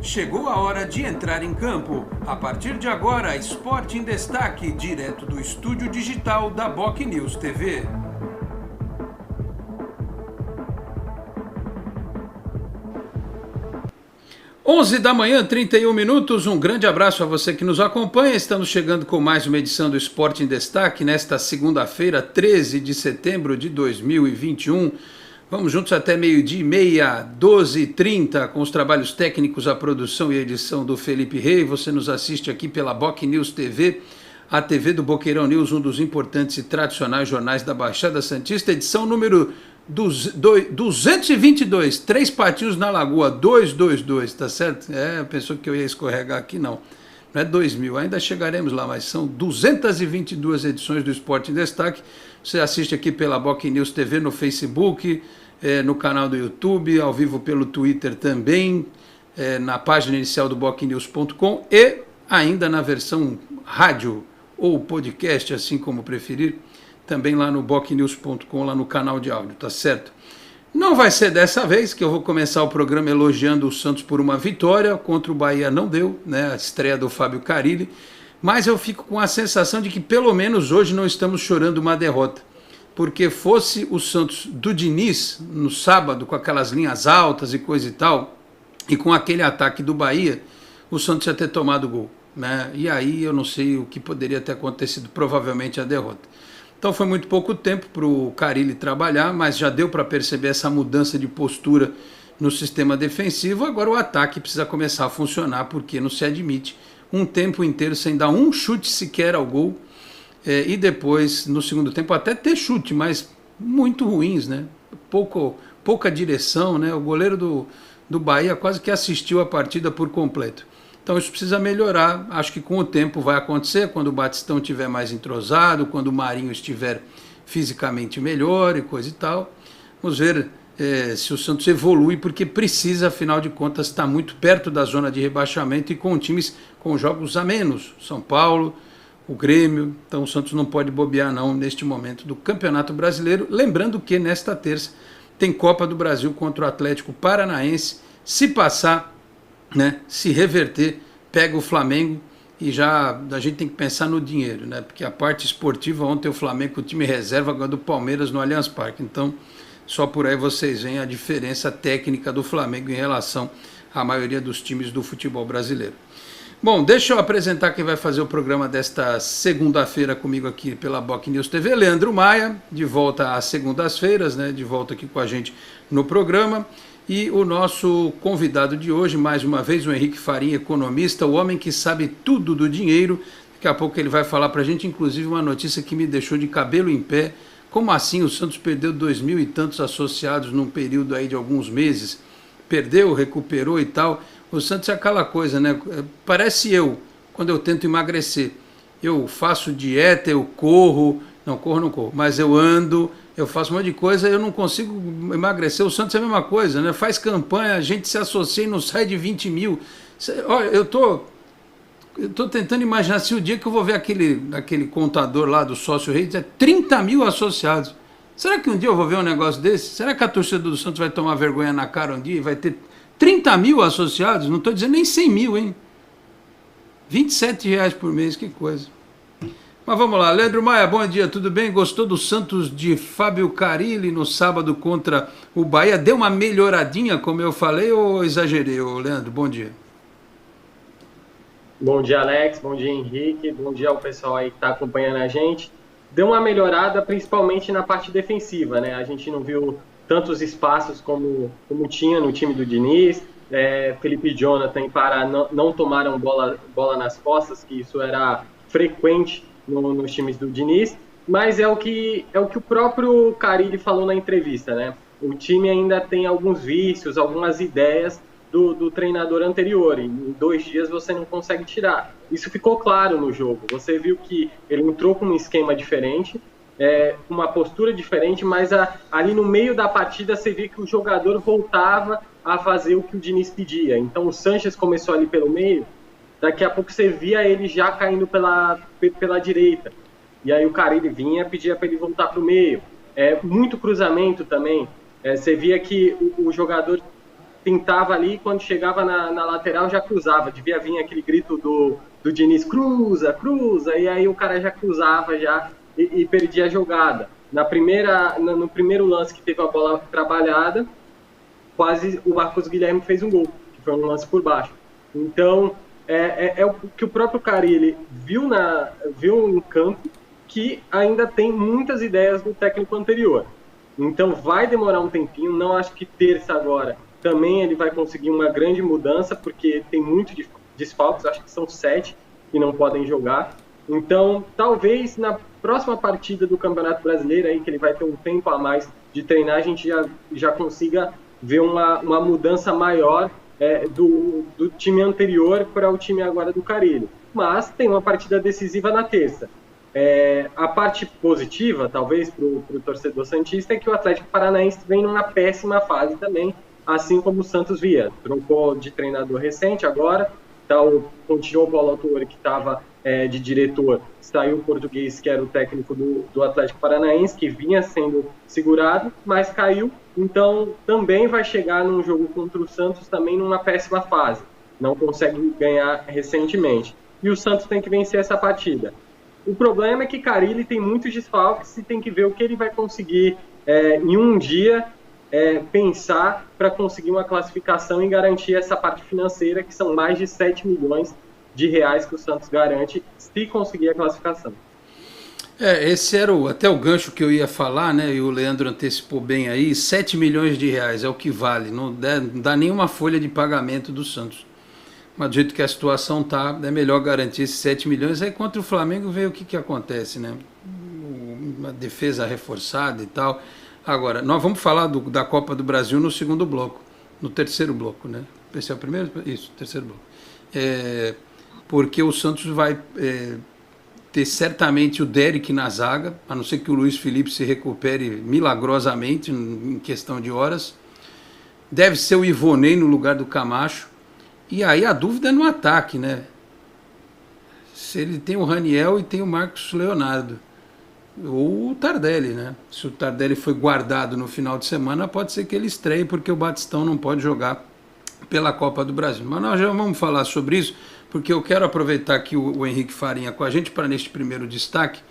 Chegou a hora de entrar em campo. A partir de agora, Esporte em Destaque, direto do estúdio digital da BocNews TV. Onze da manhã, 31 minutos. Um grande abraço a você que nos acompanha. Estamos chegando com mais uma edição do Esporte em Destaque nesta segunda-feira, 13 de setembro de 2021. Vamos juntos até meio-dia e meia, 12h30, com os trabalhos técnicos, a produção e a edição do Felipe Rey. Você nos assiste aqui pela BocNews TV, a TV do Boqueirão News, um dos importantes e tradicionais jornais da Baixada Santista, edição número 222, Três Patinhos na Lagoa, 222, tá certo? Pensou que eu ia escorregar aqui, não. Não é 2000, ainda chegaremos lá, mas são 222 edições do Esporte em Destaque. Você assiste aqui pela BocNews TV no Facebook, no canal do YouTube, ao vivo pelo Twitter também, na página inicial do bocnews.com e ainda na versão rádio ou podcast, assim como preferir, também lá no bocnews.com, lá no canal de áudio, tá certo? Não vai ser dessa vez que eu vou começar o programa elogiando o Santos por uma vitória, contra o Bahia não deu, né, a estreia do Fábio Carille, mas eu fico com a sensação de que pelo menos hoje não estamos chorando uma derrota, porque fosse o Santos do Diniz no sábado, com aquelas linhas altas e coisa e tal, e com aquele ataque do Bahia, o Santos ia ter tomado gol, né? E aí eu não sei o que poderia ter acontecido, provavelmente a derrota. Então foi muito pouco tempo para o Carille trabalhar, mas já deu para perceber essa mudança de postura no sistema defensivo. Agora o ataque precisa começar a funcionar, porque não se admite um tempo inteiro sem dar um chute sequer ao gol, e depois, no segundo tempo, até ter chute, mas muito ruins, né? Pouca direção, né? O goleiro do Bahia quase que assistiu a partida por completo. Então isso precisa melhorar, acho que com o tempo vai acontecer, quando o Batistão estiver mais entrosado, quando o Marinho estiver fisicamente melhor e coisa e tal. Vamos ver se o Santos evolui, porque precisa, afinal de contas, estar muito perto da zona de rebaixamento e com times com jogos a menos. São Paulo, o Grêmio, então o Santos não pode bobear não neste momento do Campeonato Brasileiro. Lembrando que nesta terça tem Copa do Brasil contra o Atlético Paranaense. Se passar, né, se reverter, pega o Flamengo e já a gente tem que pensar no dinheiro, né? Porque a parte esportiva, ontem o Flamengo, o time reserva, ganhou do Palmeiras no Allianz Parque. Então, só por aí vocês veem a diferença técnica do Flamengo em relação à maioria dos times do futebol brasileiro. Bom, deixa eu apresentar quem vai fazer o programa desta segunda-feira comigo aqui pela BocNews TV, Leandro Maia, de volta às segundas-feiras, né? De volta aqui com a gente no programa. E o nosso convidado de hoje, mais uma vez, o Henrique Farinha, economista, o homem que sabe tudo do dinheiro. Daqui a pouco ele vai falar para a gente, inclusive, uma notícia que me deixou de cabelo em pé. Como assim o Santos perdeu 2.000 e tantos associados num período aí de alguns meses? Perdeu, recuperou e tal. O Santos é aquela coisa, né? Parece eu, quando eu tento emagrecer. Eu faço dieta, eu corro, não corro, mas eu ando, eu faço um monte de coisa, eu não consigo emagrecer. O Santos é a mesma coisa, né? Faz campanha, a gente se associa e não sai de 20 mil. Olha, eu tô tentando imaginar se o dia que eu vou ver aquele contador lá do sócio rei, é 30 mil associados. Será que um dia eu vou ver um negócio desse? Será que a torcida do Santos vai tomar vergonha na cara um dia e vai ter 30 mil associados? Não estou dizendo nem 100 mil, hein? R$27 por mês, que coisa. Mas vamos lá, Leandro Maia, bom dia, tudo bem? Gostou do Santos de Fábio Carille no sábado contra o Bahia? Deu uma melhoradinha, como eu falei, ou exagerei, Leandro? Bom dia. Bom dia, Alex, bom dia, Henrique, bom dia ao pessoal aí que está acompanhando a gente. Deu uma melhorada, principalmente na parte defensiva, né? A gente não viu tantos espaços como tinha no time do Diniz. Felipe e Jonathan e Pará não tomaram bola nas costas, que isso era frequente nos times do Diniz, mas é o que o próprio Carille falou na entrevista, né? O time ainda tem alguns vícios, algumas ideias do treinador anterior, e em 2 dias você não consegue tirar. Isso ficou claro no jogo, você viu que ele entrou com um esquema diferente, uma postura diferente, mas ali no meio da partida você via que o jogador voltava a fazer o que o Diniz pedia. Então o Sanches começou ali pelo meio, daqui a pouco você via ele já caindo pela direita, e aí o Carille vinha, pedia para ele voltar para o meio. Muito cruzamento também, você via que o jogador tentava ali, quando chegava na lateral já cruzava, devia vir aquele grito do Diniz, cruza, cruza, e aí o cara já cruzava já e perdia a jogada. No primeiro lance que teve a bola trabalhada, quase o Marcos Guilherme fez um gol, que foi um lance por baixo. Então, é o que o próprio Carille viu em campo, que ainda tem muitas ideias do técnico anterior. Então, vai demorar um tempinho, não acho que terça agora também ele vai conseguir uma grande mudança, porque tem muito desfalques, acho que são 7 que não podem jogar. Então, talvez na próxima partida do Campeonato Brasileiro, aí, que ele vai ter um tempo a mais de treinar, a gente já consiga ver uma mudança maior do time anterior para o time agora do Carille. Mas tem uma partida decisiva na terça. A parte positiva, talvez, para o torcedor santista, é que o Atlético Paranaense vem numa péssima fase também, assim como o Santos via. Trocou de treinador recente agora, continuou o Paulo Autuori, que estava de diretor, saiu o português, que era o técnico do Atlético Paranaense, que vinha sendo segurado, mas caiu. Então, também vai chegar num jogo contra o Santos também numa péssima fase. Não consegue ganhar recentemente. E o Santos tem que vencer essa partida. O problema é que Carille tem muitos desfalques e tem que ver o que ele vai conseguir em um dia pensar para conseguir uma classificação e garantir essa parte financeira, que são mais de 7 milhões de reais que o Santos garante se conseguir a classificação. Esse era até o gancho que eu ia falar, né? E o Leandro antecipou bem aí, 7 milhões de reais é o que vale, não dá nenhuma folha de pagamento do Santos. Mas do jeito que a situação tá, é melhor garantir esses 7 milhões. Aí contra o Flamengo vê o que acontece, né? Uma defesa reforçada e tal. Agora, nós vamos falar da Copa do Brasil no segundo bloco, no terceiro bloco, né? Esse é o primeiro? Isso, terceiro bloco. Porque o Santos vai ter certamente o Derrick na zaga, a não ser que o Luiz Felipe se recupere milagrosamente em questão de horas. Deve ser o Ivonei no lugar do Camacho. E aí a dúvida é no ataque, né? Se ele tem o Raniel e tem o Marcos Leonardo. Ou o Tardelli, né? Se o Tardelli foi guardado no final de semana, pode ser que ele estreie, porque o Batistão não pode jogar pela Copa do Brasil. Mas nós já vamos falar sobre isso, porque eu quero aproveitar que o Henrique Farinha com a gente para neste primeiro destaque.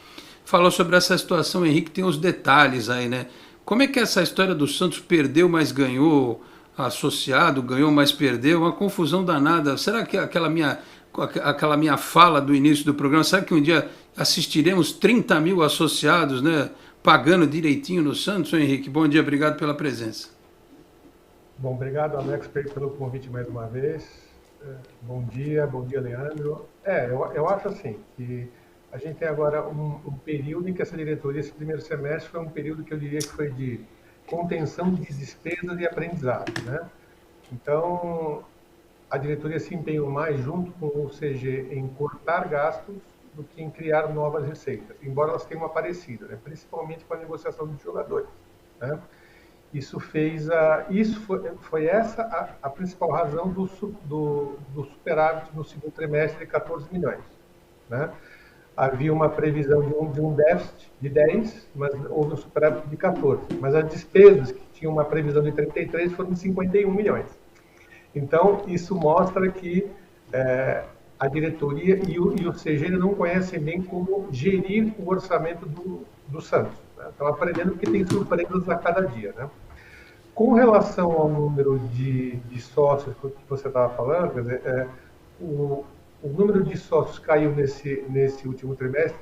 Falou sobre essa situação, Henrique, tem os detalhes aí, né? Como é que é essa história do Santos perdeu, mas ganhou, associado, ganhou, mas perdeu? Uma confusão danada. Será que aquela minha fala do início do programa, será que um dia assistiremos 30 mil associados, né, pagando direitinho no Santos? Henrique, bom dia, obrigado pela presença. Bom, obrigado, Alex, pelo convite mais uma vez. Bom dia, Leandro. Eu acho assim, que a gente tem agora um período em que essa diretoria, esse primeiro semestre, foi um período que eu diria que foi de contenção de despesas e aprendizado, né? Então, a diretoria se empenhou mais junto com o CG em cortar gastos do que em criar novas receitas, embora elas tenham aparecido, né? Principalmente com a negociação dos jogadores, né? Foi essa a principal razão do superávit no segundo trimestre de 14 milhões, né? Havia uma previsão de um déficit de 10, mas houve um superávit de 14. Mas as despesas, que tinham uma previsão de 33, foram de 51 milhões. Então, isso mostra que a diretoria e o CG não conhecem bem como gerir o orçamento do Santos, né? Estão aprendendo porque tem surpresas a cada dia, né? Com relação ao número de sócios que você estava falando, quer dizer, o número de sócios caiu nesse último trimestre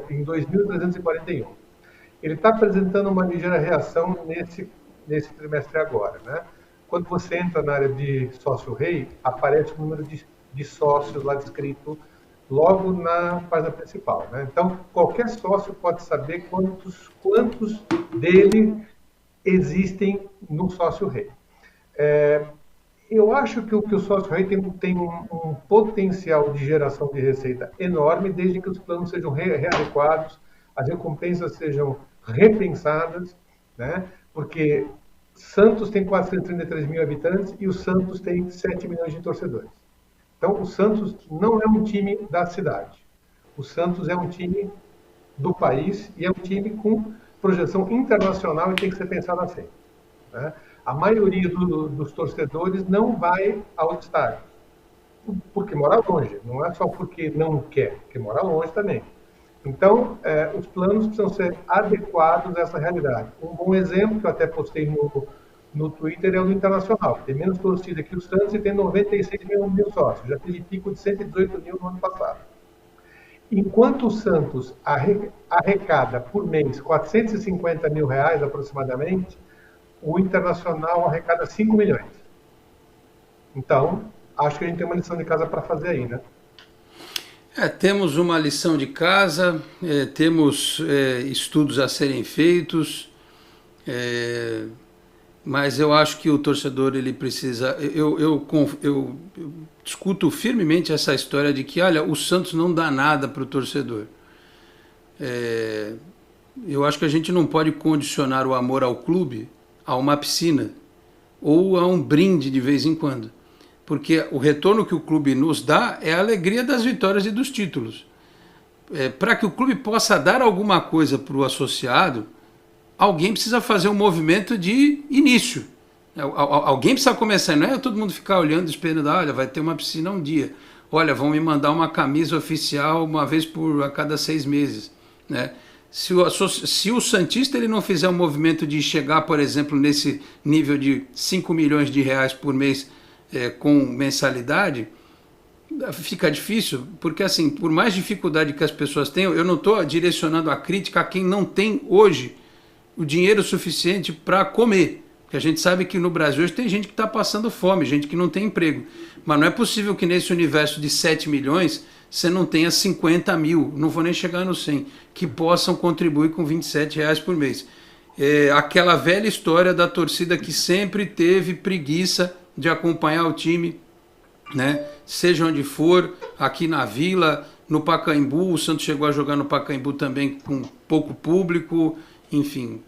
em 2.341. Ele está apresentando uma ligeira reação nesse trimestre agora, né? Quando você entra na área de sócio-rei, aparece o número de sócios lá descrito logo na página principal, né? Então, qualquer sócio pode saber quantos dele existem no sócio-rei. Eu acho que o sócio-rei tem um potencial de geração de receita enorme, desde que os planos sejam readequados, as recompensas sejam repensadas, né? Porque Santos tem 433 mil habitantes e o Santos tem 7 milhões de torcedores. Então, o Santos não é um time da cidade. O Santos é um time do país e é um time com projeção internacional e tem que ser pensado assim, né? a maioria dos torcedores não vai ao estádio, porque mora longe, não é só porque não quer, porque mora longe também. Então, os planos precisam ser adequados a essa realidade. Um bom exemplo, que eu até postei no Twitter, é o do Internacional, que tem menos torcida que o Santos e tem 96 mil sócios, já teve pico de 118 mil no ano passado. Enquanto o Santos arrecada por mês 450 mil reais aproximadamente, o Internacional arrecada 5 milhões. Então, acho que a gente tem uma lição de casa para fazer aí, né? Temos uma lição de casa, temos estudos a serem feitos, mas eu acho que o torcedor ele precisa... Eu discuto firmemente essa história de que, olha, o Santos não dá nada para o torcedor. Eu acho que a gente não pode condicionar o amor ao clube a uma piscina ou a um brinde de vez em quando. Porque o retorno que o clube nos dá é a alegria das vitórias e dos títulos. Para que o clube possa dar alguma coisa para o associado, alguém precisa fazer um movimento de início. Alguém precisa começar, não é todo mundo ficar olhando, esperando, olha, vai ter uma piscina um dia. Olha, vão me mandar uma camisa oficial uma vez a cada 6 meses. Né? Se o santista ele não fizer um movimento de chegar, por exemplo, nesse nível de 5 milhões de reais por mês, com mensalidade, fica difícil, porque assim, por mais dificuldade que as pessoas tenham, eu não estou direcionando a crítica a quem não tem hoje o dinheiro suficiente para comer, porque a gente sabe que no Brasil hoje tem gente que está passando fome, gente que não tem emprego, mas não é possível que nesse universo de 7 milhões você não tenha 50 mil, não vou nem chegar no 100, que possam contribuir com 27 reais por mês. Aquela velha história da torcida que sempre teve preguiça de acompanhar o time, né? Seja onde for, aqui na Vila, no Pacaembu, o Santos chegou a jogar no Pacaembu também com pouco público, enfim,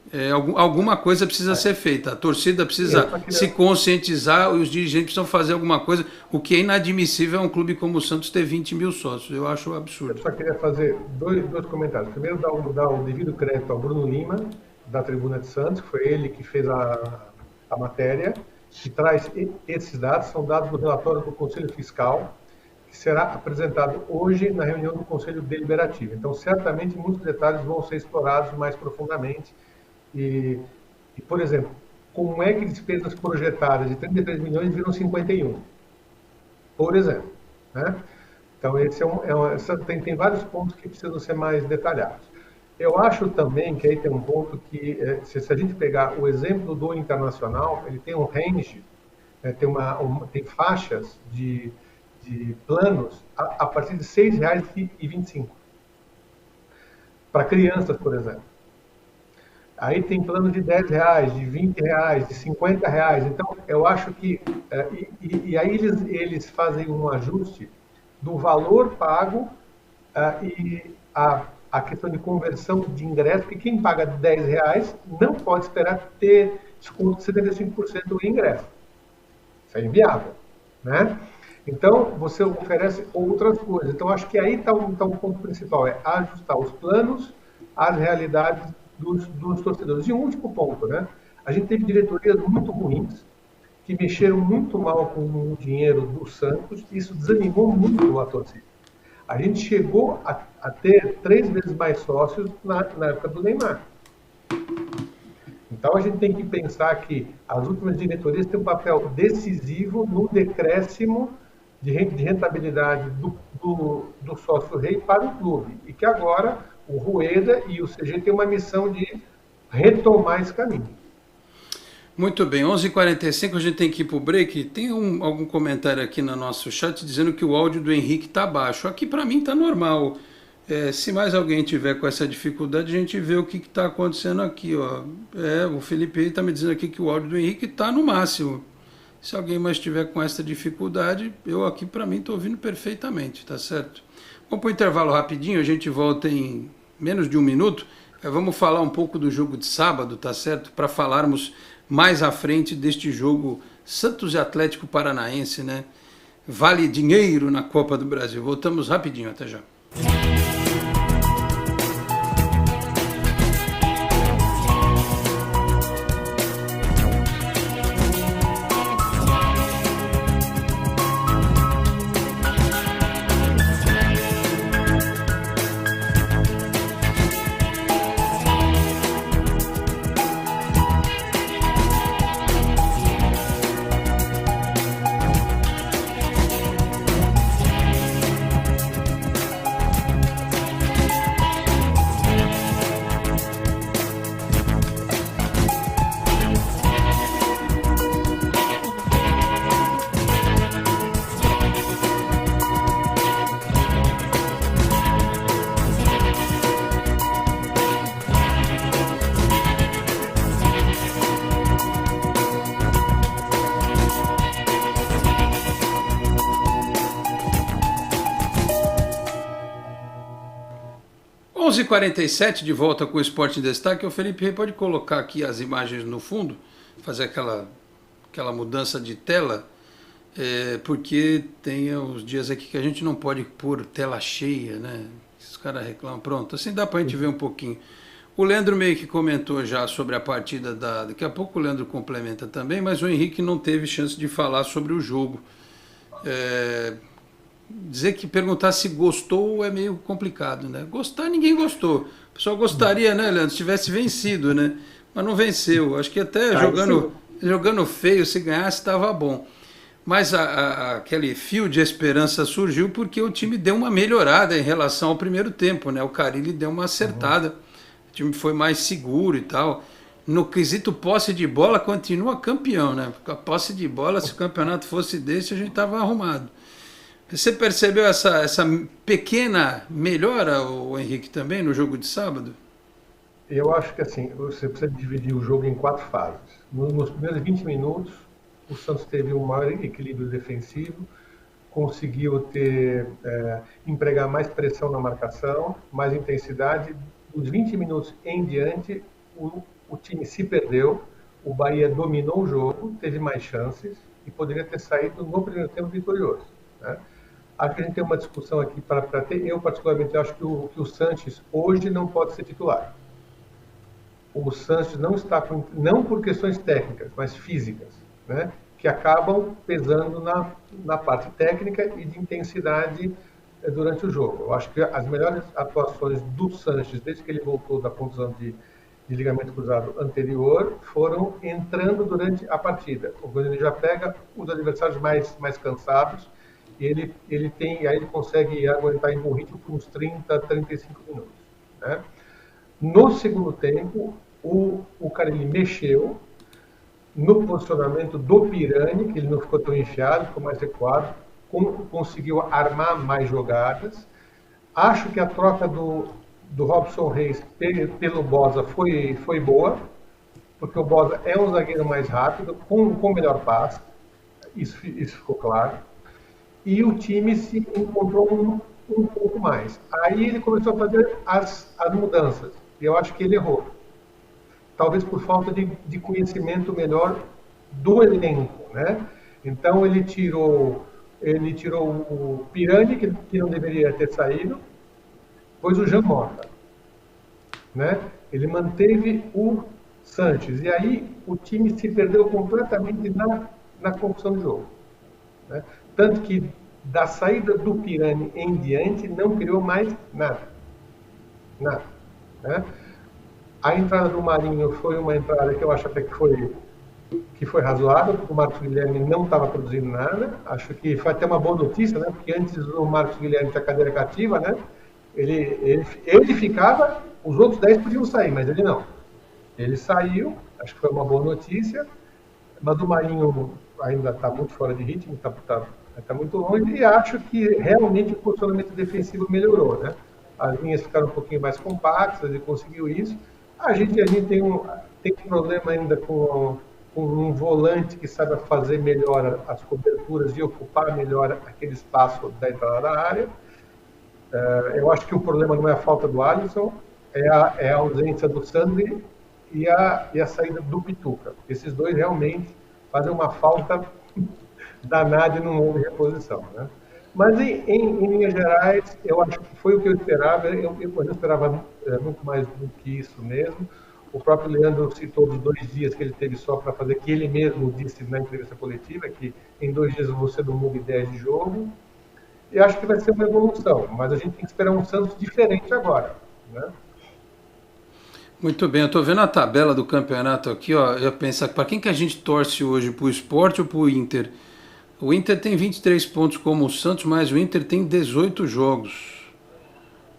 alguma coisa precisa ser feita, a torcida precisa se conscientizar, os dirigentes precisam fazer alguma coisa, o que é inadmissível é um clube como o Santos ter 20 mil sócios, eu acho absurdo. Eu só queria fazer dois comentários, primeiro dar o devido crédito ao Bruno Lima, da Tribuna de Santos, que foi ele que fez a matéria, que traz esses dados, são dados do relatório do Conselho Fiscal, que será apresentado hoje na reunião do Conselho Deliberativo. Então, certamente, muitos detalhes vão ser explorados mais profundamente. E, por exemplo, como é que despesas projetadas de 33 milhões viram 51? Por exemplo. Né? Então, tem vários pontos que precisam ser mais detalhados. Eu acho também que aí tem um ponto que, se a gente pegar o exemplo do Internacional, ele tem um range, tem faixas de planos a partir de R$ 6,25 para crianças, por exemplo. Aí tem plano de R$10, de R$20, de R$50. Então, eu acho que... E aí eles fazem um ajuste do valor pago e a questão de conversão de ingresso, porque quem paga R$10 não pode esperar ter desconto de 75% do ingresso. Isso é inviável, né? Então, você oferece outras coisas. Então, acho que aí está um ponto principal, é ajustar os planos às realidades dos torcedores. E um último ponto, né? A gente teve diretorias muito ruins, que mexeram muito mal com o dinheiro do Santos, e isso desanimou muito a torcida. A gente chegou a ter 3 vezes mais sócios na época do Neymar. Então, a gente tem que pensar que as últimas diretorias têm um papel decisivo no decréscimo de rentabilidade do sócio-rei para o clube. E que agora o Rueda e o CG têm uma missão de retomar esse caminho. Muito bem, 11h45, a gente tem que ir para o break. Tem algum comentário aqui no nosso chat dizendo que o áudio do Henrique está baixo. Aqui para mim está normal. Se mais alguém tiver com essa dificuldade, a gente vê o que está acontecendo aqui. Ó. O Felipe está me dizendo aqui que o áudio do Henrique está no máximo. Se alguém mais tiver com essa dificuldade, eu aqui para mim estou ouvindo perfeitamente, tá certo? Vamos para o intervalo rapidinho, a gente volta em menos de 1 minuto. Vamos falar um pouco do jogo de sábado, tá certo? Para falarmos mais à frente deste jogo Santos e Atlético Paranaense, né? Vale dinheiro na Copa do Brasil. Voltamos rapidinho, até já. 11h47 de volta com o Esporte em Destaque. O Felipe Rey pode colocar aqui as imagens no fundo, fazer aquela mudança de tela, porque tem os dias aqui que a gente não pode pôr tela cheia, né? Os caras reclamam. Pronto, assim dá para a gente ver um pouquinho. O Leandro meio que comentou já sobre a partida daqui a pouco o Leandro complementa também, mas o Henrique não teve chance de falar sobre o jogo. Dizer que perguntar se gostou é meio complicado, né? Gostar, ninguém gostou. O pessoal gostaria, né, Leandro, se tivesse vencido, né? Mas não venceu. Acho que até jogando feio, se ganhasse, estava bom. Mas aquele fio de esperança surgiu porque o time deu uma melhorada em relação ao primeiro tempo, né? O Carille deu uma acertada. O time foi mais seguro e tal. No quesito posse de bola, continua campeão, né? Porque a posse de bola, se o campeonato fosse desse, a gente estava arrumado. Você percebeu essa pequena melhora, o Henrique, também no jogo de sábado? Eu acho que assim, você precisa dividir o jogo em 4 fases. Nos primeiros 20 minutos, o Santos teve um maior equilíbrio defensivo, conseguiu empregar mais pressão na marcação, mais intensidade. Dos 20 minutos em diante, o time se perdeu, o Bahia dominou o jogo, teve mais chances e poderia ter saído no primeiro tempo vitorioso, né? Acho que a gente tem uma discussão aqui para ter. Eu, particularmente, acho que o Sanches hoje não pode ser titular. O Sanches não está não por questões técnicas, mas físicas, né, que acabam pesando na parte técnica e de intensidade durante o jogo. Eu acho que as melhores atuações do Sanches, desde que ele voltou da contusão de ligamento cruzado anterior, foram entrando durante a partida. Quando ele já pega os adversários mais cansados, e ele consegue aguentar em bom ritmo por uns 30, 35 minutos, né? No segundo tempo, o Carille mexeu no posicionamento do Pirani, que ele não ficou tão enfiado, ficou mais recuado, conseguiu armar mais jogadas. Acho que a troca do Robson Reis pelo Bosa foi boa, porque o Bosa é um zagueiro mais rápido, com melhor passe, isso ficou claro. E o time se encontrou um pouco mais. Aí ele começou a fazer as mudanças, e eu acho que ele errou. Talvez por falta de conhecimento melhor do elenco, né? Então ele tirou o Pirani, que não deveria ter saído, pôs o Jean Mota, né? Ele manteve o Sanches, e aí o time se perdeu completamente na construção do jogo, né? Tanto que da saída do Pirani em diante não criou mais nada, né? A entrada do Marinho foi uma entrada que eu acho até que foi razoável, porque o Marcos Guilherme não estava produzindo nada. Acho que foi até uma boa notícia, né? Porque antes o Marcos Guilherme tinha cadeira cativa, né? Ele ficava, os outros 10 podiam sair, mas ele não. Ele saiu, acho que foi uma boa notícia, mas o Marinho ainda está muito fora de ritmo, está muito longe, e acho que realmente o posicionamento defensivo melhorou, né? As linhas ficaram um pouquinho mais compactas e conseguiu isso. A gente tem um problema ainda com um volante que saiba fazer melhor as coberturas e ocupar melhor aquele espaço da entrada da área. Eu acho que o problema não é a falta do Alisson, é a ausência do Sandri e a saída do Pituca. Esses dois realmente fazem uma falta danada e não houve reposição, né? Mas, em linhas gerais, eu acho que foi o que eu esperava. Eu esperava muito mais do que isso mesmo. O próprio Leandro citou os 2 dias que ele teve só para fazer, que ele mesmo disse na entrevista coletiva, que em 2 dias você não muda ideia de jogo. E acho que vai ser uma evolução, mas a gente tem que esperar um Santos diferente agora, né? Muito bem, eu estou vendo a tabela do campeonato aqui, ó. Eu penso, para quem que a gente torce hoje, para o Sport ou para o Inter? O Inter tem 23 pontos como o Santos, mas o Inter tem 18 jogos.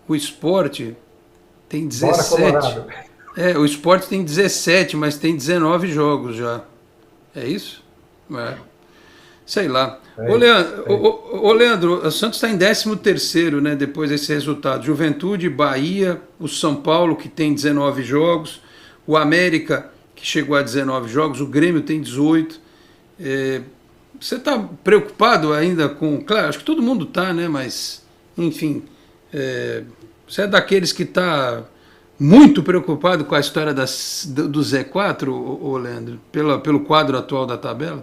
O Sport tem 17. O Sport tem 17, mas tem 19 jogos já. É isso? Sei lá. Ô Leandro, o Santos está em 13º, né, depois desse resultado. Juventude, Bahia, o São Paulo, que tem 19 jogos, o América, que chegou a 19 jogos, o Grêmio tem 18. Você está preocupado ainda com... Claro, acho que todo mundo está, né? Mas, enfim, Você é daqueles que está muito preocupado com a história do Z4, ô Leandro, pelo quadro atual da tabela?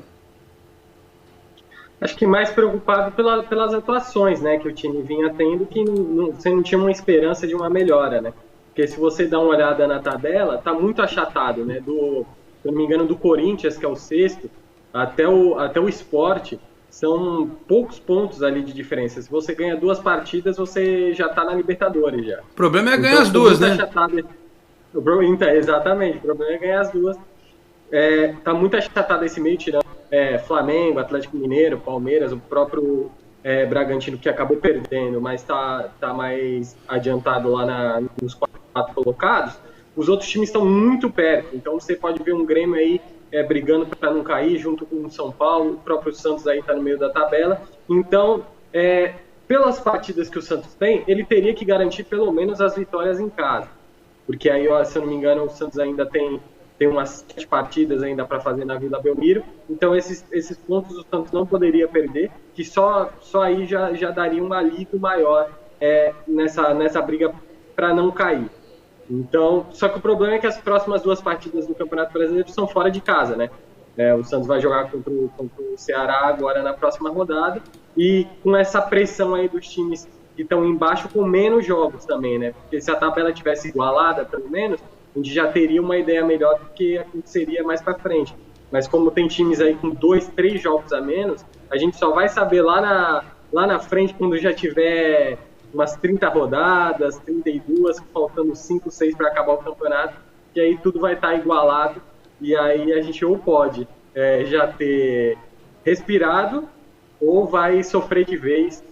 Acho que mais preocupado pelas atuações, né, que o time vinha tendo, que você não tinha uma esperança de uma melhora, né? Porque se você dá uma olhada na tabela, tá muito achatado, né? Se eu não me engano, do Corinthians, que é o sexto, até o Sport, são poucos pontos ali de diferença. Se você ganha 2 partidas, você já tá na Libertadores já. O problema é ganhar as duas, né? Exatamente, o problema é ganhar as duas. Tá muito achatado esse meio, tirando Flamengo, Atlético Mineiro, Palmeiras, o próprio Bragantino, que acabou perdendo, mas tá mais adiantado lá nos 4 colocados. Os outros times estão muito perto, então você pode ver um Grêmio aí brigando para não cair, junto com o São Paulo, o próprio Santos aí está no meio da tabela. Então, pelas partidas que o Santos tem, ele teria que garantir pelo menos as vitórias em casa, porque aí, se eu não me engano, o Santos ainda tem umas 7 partidas ainda para fazer na Vila Belmiro, então esses pontos o Santos não poderia perder, que só aí já daria um alívio maior nessa briga para não cair. Então, só que o problema é que as próximas 2 partidas do Campeonato Brasileiro são fora de casa, né? O Santos vai jogar contra o Ceará agora na próxima rodada, e com essa pressão aí dos times que estão embaixo, com menos jogos também, né? Porque se a tabela tivesse igualada, pelo menos, a gente já teria uma ideia melhor do que aconteceria mais para frente. Mas como tem times aí com 2, 3 jogos a menos, a gente só vai saber lá na frente, quando já tiver umas 30 rodadas, 32, faltando 5, 6 para acabar o campeonato, e aí tudo vai estar igualado, e aí a gente ou pode já ter respirado, ou vai sofrer de vez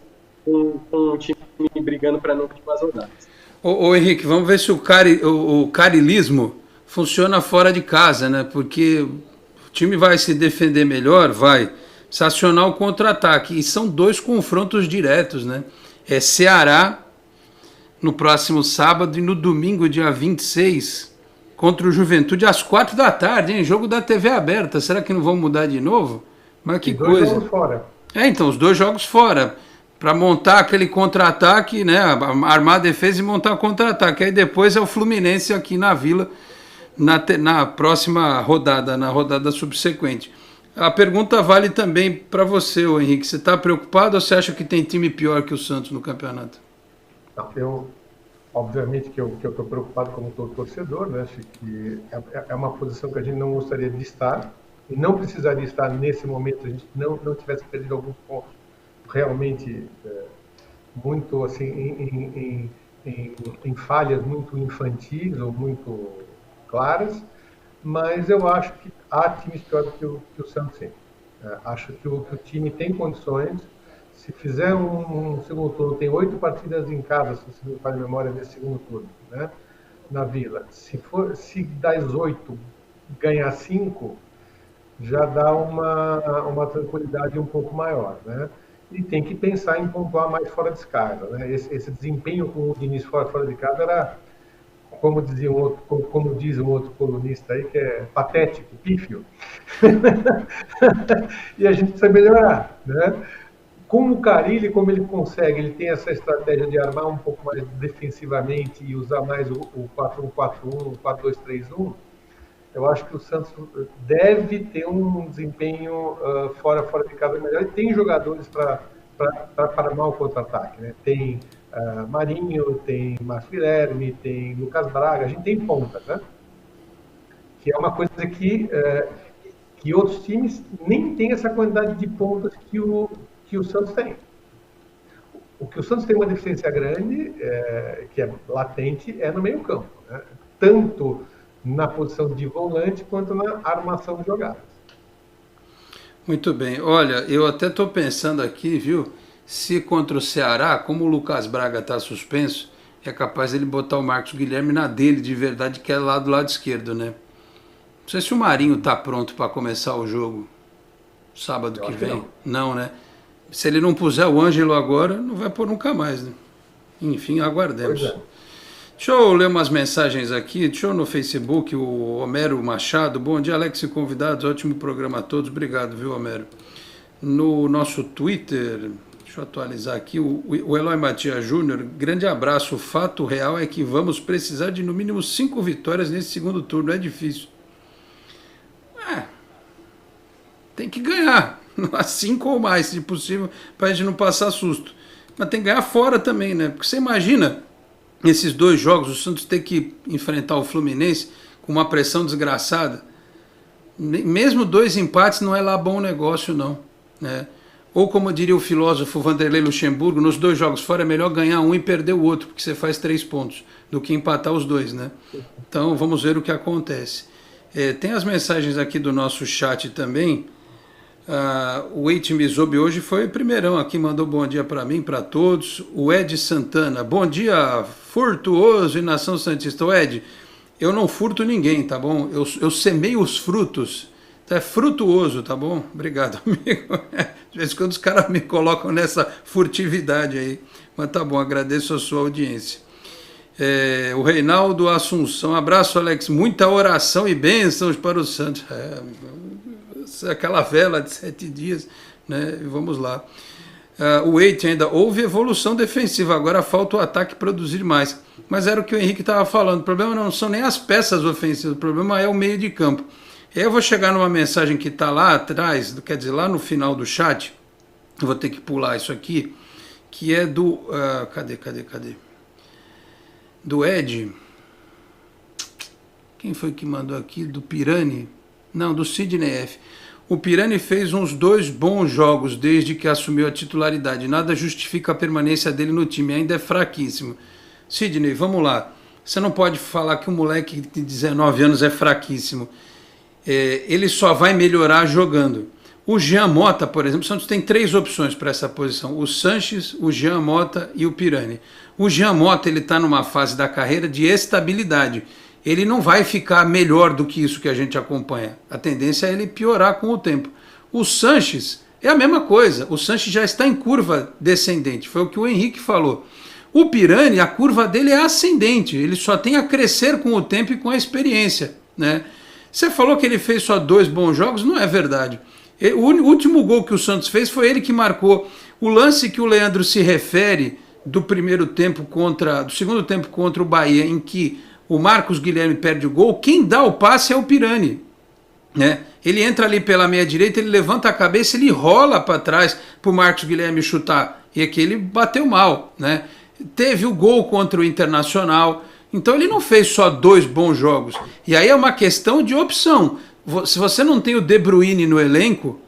com o time brigando para não últimas rodadas. Ô Henrique, vamos ver se o carilismo funciona fora de casa, né? Porque o time vai se defender melhor, vai se acionar o contra-ataque. E são 2 confrontos diretos, né? Ceará no próximo sábado e no domingo, dia 26, contra o Juventude às 4 da tarde, hein? Jogo da TV aberta. Será que não vão mudar de novo? Mas que coisa. 2 jogos fora. Então, os 2 jogos fora. Para montar aquele contra-ataque, né? Armar a defesa e montar o contra-ataque. Aí depois é o Fluminense aqui na Vila, na próxima rodada, na rodada subsequente. A pergunta vale também para você, Henrique. Você está preocupado ou você acha que tem time pior que o Santos no campeonato? Não, obviamente que eu estou preocupado como todo torcedor, né? Acho que é uma posição que a gente não gostaria de estar, e não precisaria estar nesse momento, a gente não tivesse perdido alguns pontos realmente muito assim em falhas muito infantis ou muito claras, mas eu acho que há times piores que o Santos tem. Acho que o time tem condições. Se fizer um segundo turno, tem 8 partidas em casa, se você não faz memória desse segundo turno, né, na Vila. Se das 8 ganhar 5, já dá uma tranquilidade um pouco maior, né? E tem que pensar em pontuar mais fora de casa, né? Esse desempenho com o Diniz fora de casa era, como diz um outro colunista aí, que é patético, pífio. E a gente precisa melhorar, né? Com o Carille, como ele consegue, ele tem essa estratégia de armar um pouco mais defensivamente e usar mais o 4-1-4-1, o 4-2-3-1, eu acho que o Santos deve ter um desempenho fora de casa melhor, e tem jogadores para armar o contra-ataque, né? Tem Marinho, tem Márcio Guilherme, tem Lucas Braga, a gente tem pontas, né? Que é uma coisa que outros times nem têm essa quantidade de pontas que o Santos tem. O que o Santos tem uma deficiência grande, que é latente, é no meio campo, né? Tanto na posição de volante quanto na armação de jogadas. Muito bem. Olha, eu até estou pensando aqui, viu? Se contra o Ceará, como o Lucas Braga está suspenso, é capaz ele botar o Marcos Guilherme na dele de verdade, que é lá do lado esquerdo, né? Não sei se o Marinho está pronto para começar o jogo sábado que vem. Não, né? Se ele não puser o Ângelo agora, não vai pôr nunca mais, né? Enfim, aguardemos. Pois é. Deixa eu ler umas mensagens aqui. Deixa eu no Facebook, o Homero Machado. Bom dia, Alex e convidados. Ótimo programa a todos. Obrigado, viu, Homero? No nosso Twitter, Deixa eu atualizar aqui. O Eloy Matias Júnior, grande abraço. O fato real é que vamos precisar de no mínimo 5 vitórias nesse segundo turno. É difícil. Tem que ganhar. 5 ou mais, se possível, para a gente não passar susto. Mas tem que ganhar fora também, né? Porque você imagina esses 2 jogos, o Santos ter que enfrentar o Fluminense com uma pressão desgraçada. Mesmo 2 empates não é lá bom negócio, não, né? Ou como diria o filósofo Vanderlei Luxemburgo, nos 2 jogos fora é melhor ganhar um e perder o outro, porque você faz 3 pontos, do que empatar os 2, né? Então vamos ver o que acontece. Tem as mensagens aqui do nosso chat também. O Eite Mizobi hoje foi o primeirão aqui, mandou bom dia para mim, para todos. O Ed Santana, bom dia, furtuoso e nação santista. O Ed, eu não furto ninguém, tá bom? Eu semeio os frutos. É frutuoso, tá bom? Obrigado, amigo. De vez em quando os caras me colocam nessa furtividade aí. Mas tá bom, agradeço a sua audiência. O Reinaldo Assunção, abraço, Alex. Muita oração e bênçãos para o Santos. Aquela vela de 7 dias, né? Vamos lá. O Eite ainda, houve evolução defensiva, agora falta o ataque produzir mais. Mas era o que o Henrique estava falando. O problema não são nem as peças ofensivas, o problema é o meio de campo. Eu vou chegar numa mensagem que está lá atrás, quer dizer, lá no final do chat, eu vou ter que pular isso aqui, que é do... cadê? Do Ed. Quem foi que mandou aqui? Do Pirani? Não, do Sidney F. O Pirani fez uns 2 bons jogos desde que assumiu a titularidade. Nada justifica a permanência dele no time, ainda é fraquíssimo. Sidney, vamos lá. Você não pode falar que um moleque de 19 anos é fraquíssimo. Ele só vai melhorar jogando. O Jean Mota, por exemplo, o Santos tem 3 opções para essa posição. O Sanches, o Jean Mota e o Pirani. O Jean Mota está numa fase da carreira de estabilidade. Ele não vai ficar melhor do que isso que a gente acompanha. A tendência é ele piorar com o tempo. O Sanches é a mesma coisa. O Sanches já está em curva descendente. Foi o que o Henrique falou. O Pirani, a curva dele é ascendente. Ele só tem a crescer com o tempo e com a experiência, né? Você falou que ele fez só 2 bons jogos, não é verdade. O último gol que o Santos fez foi ele que marcou. O lance que o Leandro se refere do segundo tempo contra o Bahia, em que o Marcos Guilherme perde o gol, quem dá o passe é o Pirani, né? Ele entra ali pela meia direita, ele levanta a cabeça, ele rola para trás para o Marcos Guilherme chutar, e aqui ele bateu mal, né? Teve o gol contra o Internacional. Então ele não fez só 2 bons jogos. E aí é uma questão de opção. Se você não tem o De Bruyne no elenco,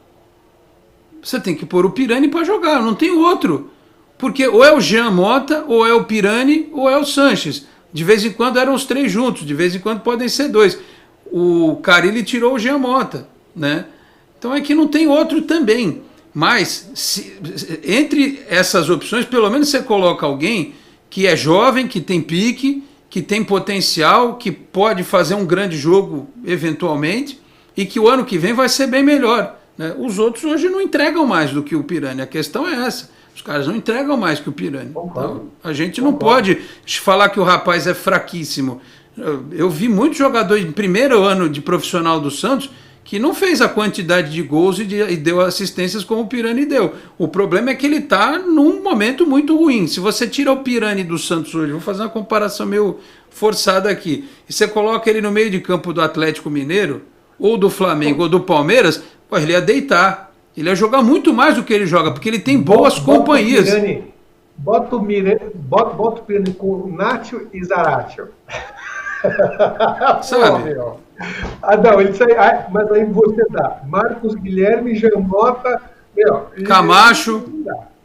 você tem que pôr o Pirani para jogar, não tem outro. Porque ou é o Jean Mota, ou é o Pirani, ou é o Sanches. De vez em quando eram os 3 juntos, de vez em quando podem ser 2. O Carille tirou o Jean Mota, né? Então é que não tem outro também. Mas entre essas opções, pelo menos você coloca alguém que é jovem, que tem pique, que tem potencial, que pode fazer um grande jogo eventualmente e que o ano que vem vai ser bem melhor, né? Os outros hoje não entregam mais do que o Pirani. A questão é essa. Os caras não entregam mais que o Pirani. Então, a gente não pode falar que o rapaz é fraquíssimo. Eu vi muitos jogadores em primeiro ano de profissional do Santos que não fez a quantidade de gols e deu assistências como o Pirani deu. O problema é que ele está num momento muito ruim. Se você tira o Pirani do Santos hoje, vou fazer uma comparação meio forçada aqui, e você coloca ele no meio de campo do Atlético Mineiro, ou do Flamengo, ou do Palmeiras, ele ia deitar. Ele ia jogar muito mais do que ele joga, porque ele tem boas companhias. Bota o Pirani com o Nacho e Zaratio. Sabe? Não, isso aí, mas aí você dá Marcos Guilherme, Jean Mota, Camacho.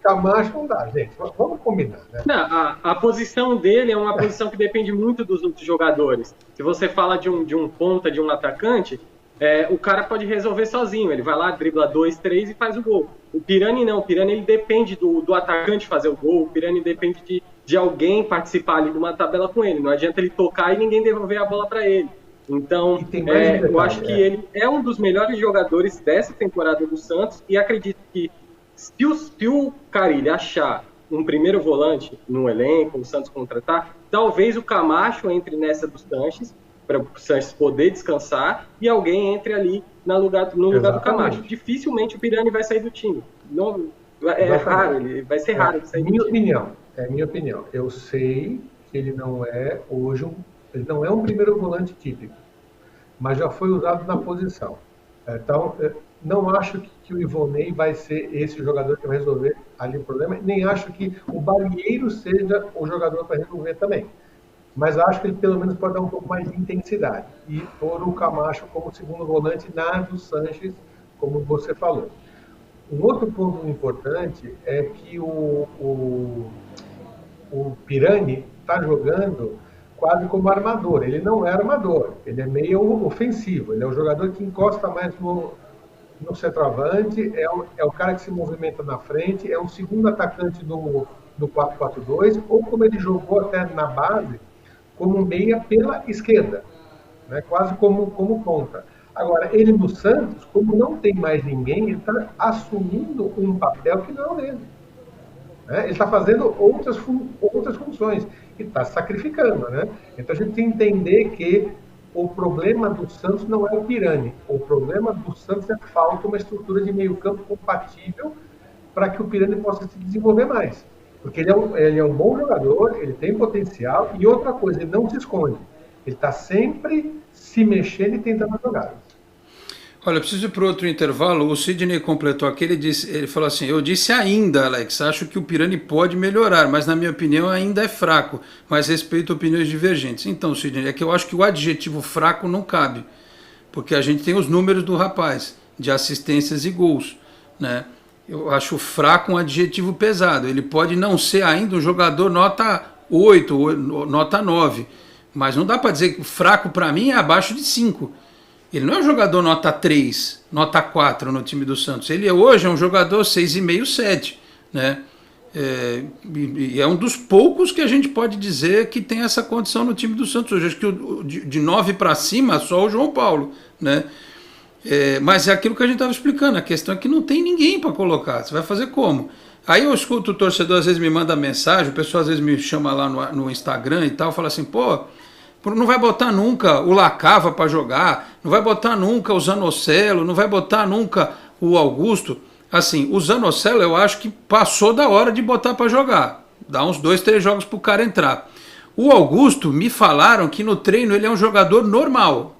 Camacho não dá, gente. Vamos combinar, né? Não, a posição dele é uma posição que depende muito dos outros jogadores. Se você fala de um ponta, de um atacante, o cara pode resolver sozinho. Ele vai lá, dribla 2, 3 e faz o gol. O Pirani não. O Pirani ele depende do atacante fazer o gol. O Pirani depende de alguém participar ali de uma tabela com ele. Não adianta ele tocar e ninguém devolver a bola para ele. Então, eu acho que ele é um dos melhores jogadores dessa temporada do Santos e acredito que se o Carille achar um primeiro volante no elenco, o Santos contratar, talvez o Camacho entre nessa dos Sanches, para o Sanches poder descansar, e alguém entre ali no lugar do Camacho. Dificilmente o Pirani vai sair do time. Não, É raro, ele vai ser raro. É minha opinião. Eu sei que ele não é hoje ele não é um primeiro volante típico, mas já foi usado na posição. Então, não acho que o Ivonei vai ser esse jogador que vai resolver ali o problema, nem acho que o Balieiro seja o jogador para resolver também. Mas acho que ele pelo menos pode dar um pouco mais de intensidade e pôr o Camacho como segundo volante na do Sanches, como você falou. Um outro ponto importante é que o Pirani está jogando quase como armador. Ele não é armador, ele é meio ofensivo. Ele é um jogador que encosta mais no centroavante, é o cara que se movimenta na frente, é um segundo atacante do 4-4-2, ou como ele jogou até na base, como meia pela esquerda, né? Quase como ponta. Agora, ele no Santos, como não tem mais ninguém, ele está assumindo um papel que não é o dele. Né? Ele está fazendo outras funções e está sacrificando. Né? Então a gente tem que entender que o problema do Santos não é o Pirani. O problema do Santos é que falta uma estrutura de meio campo compatível para que o Pirani possa se desenvolver mais. Porque ele é um bom jogador, ele tem potencial, e outra coisa, ele não se esconde. Ele está sempre se mexendo e tentando jogar. Olha, eu preciso ir para outro intervalo. O Sidney completou aqui, ele falou assim: eu disse ainda, Alex, acho que o Pirani pode melhorar, mas na minha opinião ainda é fraco, mas respeito opiniões divergentes. Então, Sidney, é que eu acho que o adjetivo fraco não cabe, porque a gente tem os números do rapaz, de assistências e gols, né? Eu acho fraco um adjetivo pesado. Ele pode não ser ainda um jogador nota 8, nota 9, mas não dá para dizer que o fraco para mim é abaixo de 5. Ele não é um jogador nota 3, nota 4 no time do Santos. Ele hoje é um jogador 6,5, 7, né? E é um dos poucos que a gente pode dizer que tem essa condição no time do Santos hoje. Acho que de 9 para cima, só o João Paulo, né? Mas é aquilo que a gente estava explicando. A questão é que não tem ninguém para colocar. Você vai fazer como? Aí eu escuto o torcedor, às vezes me manda mensagem, o pessoal às vezes me chama lá no Instagram e tal, fala assim: pô, não vai botar nunca o Lacava para jogar, não vai botar nunca o Zanocelo, não vai botar nunca o Augusto. Assim, o Zanocelo eu acho que passou da hora de botar para jogar. Dá uns 2, 3 jogos para o cara entrar. O Augusto, me falaram que no treino ele é um jogador normal.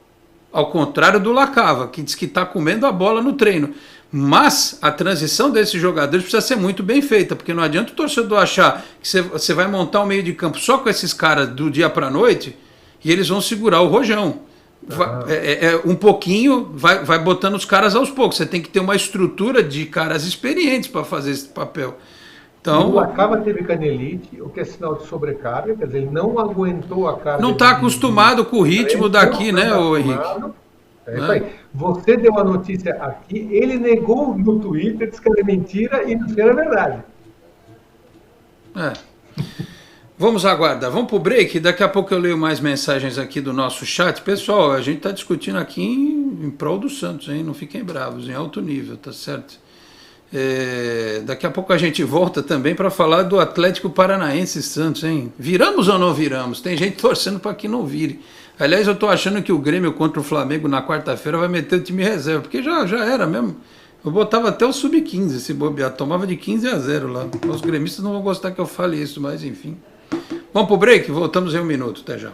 Ao contrário do Lacava, que diz que está comendo a bola no treino. Mas a transição desses jogadores precisa ser muito bem feita, porque não adianta o torcedor achar que você vai montar um meio de campo só com esses caras do dia para a noite e eles vão segurar o rojão. Um pouquinho, vai botando os caras aos poucos. Você tem que ter uma estrutura de caras experientes para fazer esse papel. Então, o Lacava teve canelite, o que é sinal de sobrecarga, quer dizer, ele não aguentou a carga. Não está acostumado com o ritmo daqui, né, Henrique? É isso aí. Você deu a notícia aqui, ele negou no Twitter, disse que era mentira e no fim era verdade. Vamos aguardar, vamos pro break, daqui a pouco eu leio mais mensagens aqui do nosso chat. Pessoal, a gente está discutindo aqui em prol do Santos, hein? Não fiquem bravos, em alto nível, tá certo? Daqui a pouco a gente volta também para falar do Atlético Paranaense e Santos, hein? Viramos ou não viramos? Tem gente torcendo para que não vire. Aliás, eu estou achando que o Grêmio contra o Flamengo na quarta-feira vai meter o time reserva, porque já era mesmo. Eu botava até o sub-15 se bobear, tomava de 15-0 lá. Os gremistas não vão gostar que eu fale isso, mas enfim. Vamos pro break? Voltamos em 1 minuto, até já.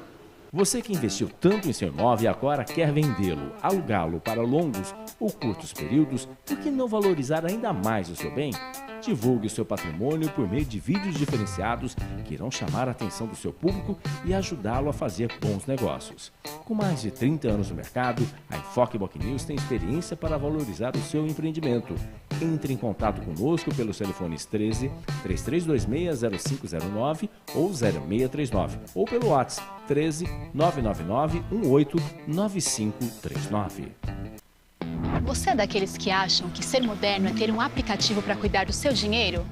Você que investiu tanto em seu imóvel e agora quer vendê-lo, alugá-lo para longos ou curtos períodos, por que não valorizar ainda mais o seu bem? Divulgue o seu patrimônio por meio de vídeos diferenciados que irão chamar a atenção do seu público e ajudá-lo a fazer bons negócios. Com mais de 30 anos no mercado, a Enfoque Boc News tem experiência para valorizar o seu empreendimento. Entre em contato conosco pelos telefones 13 3326 0509 ou 0639 ou pelo WhatsApp 13 999 18 9539. Você é daqueles que acham que ser moderno é ter um aplicativo para cuidar do seu dinheiro?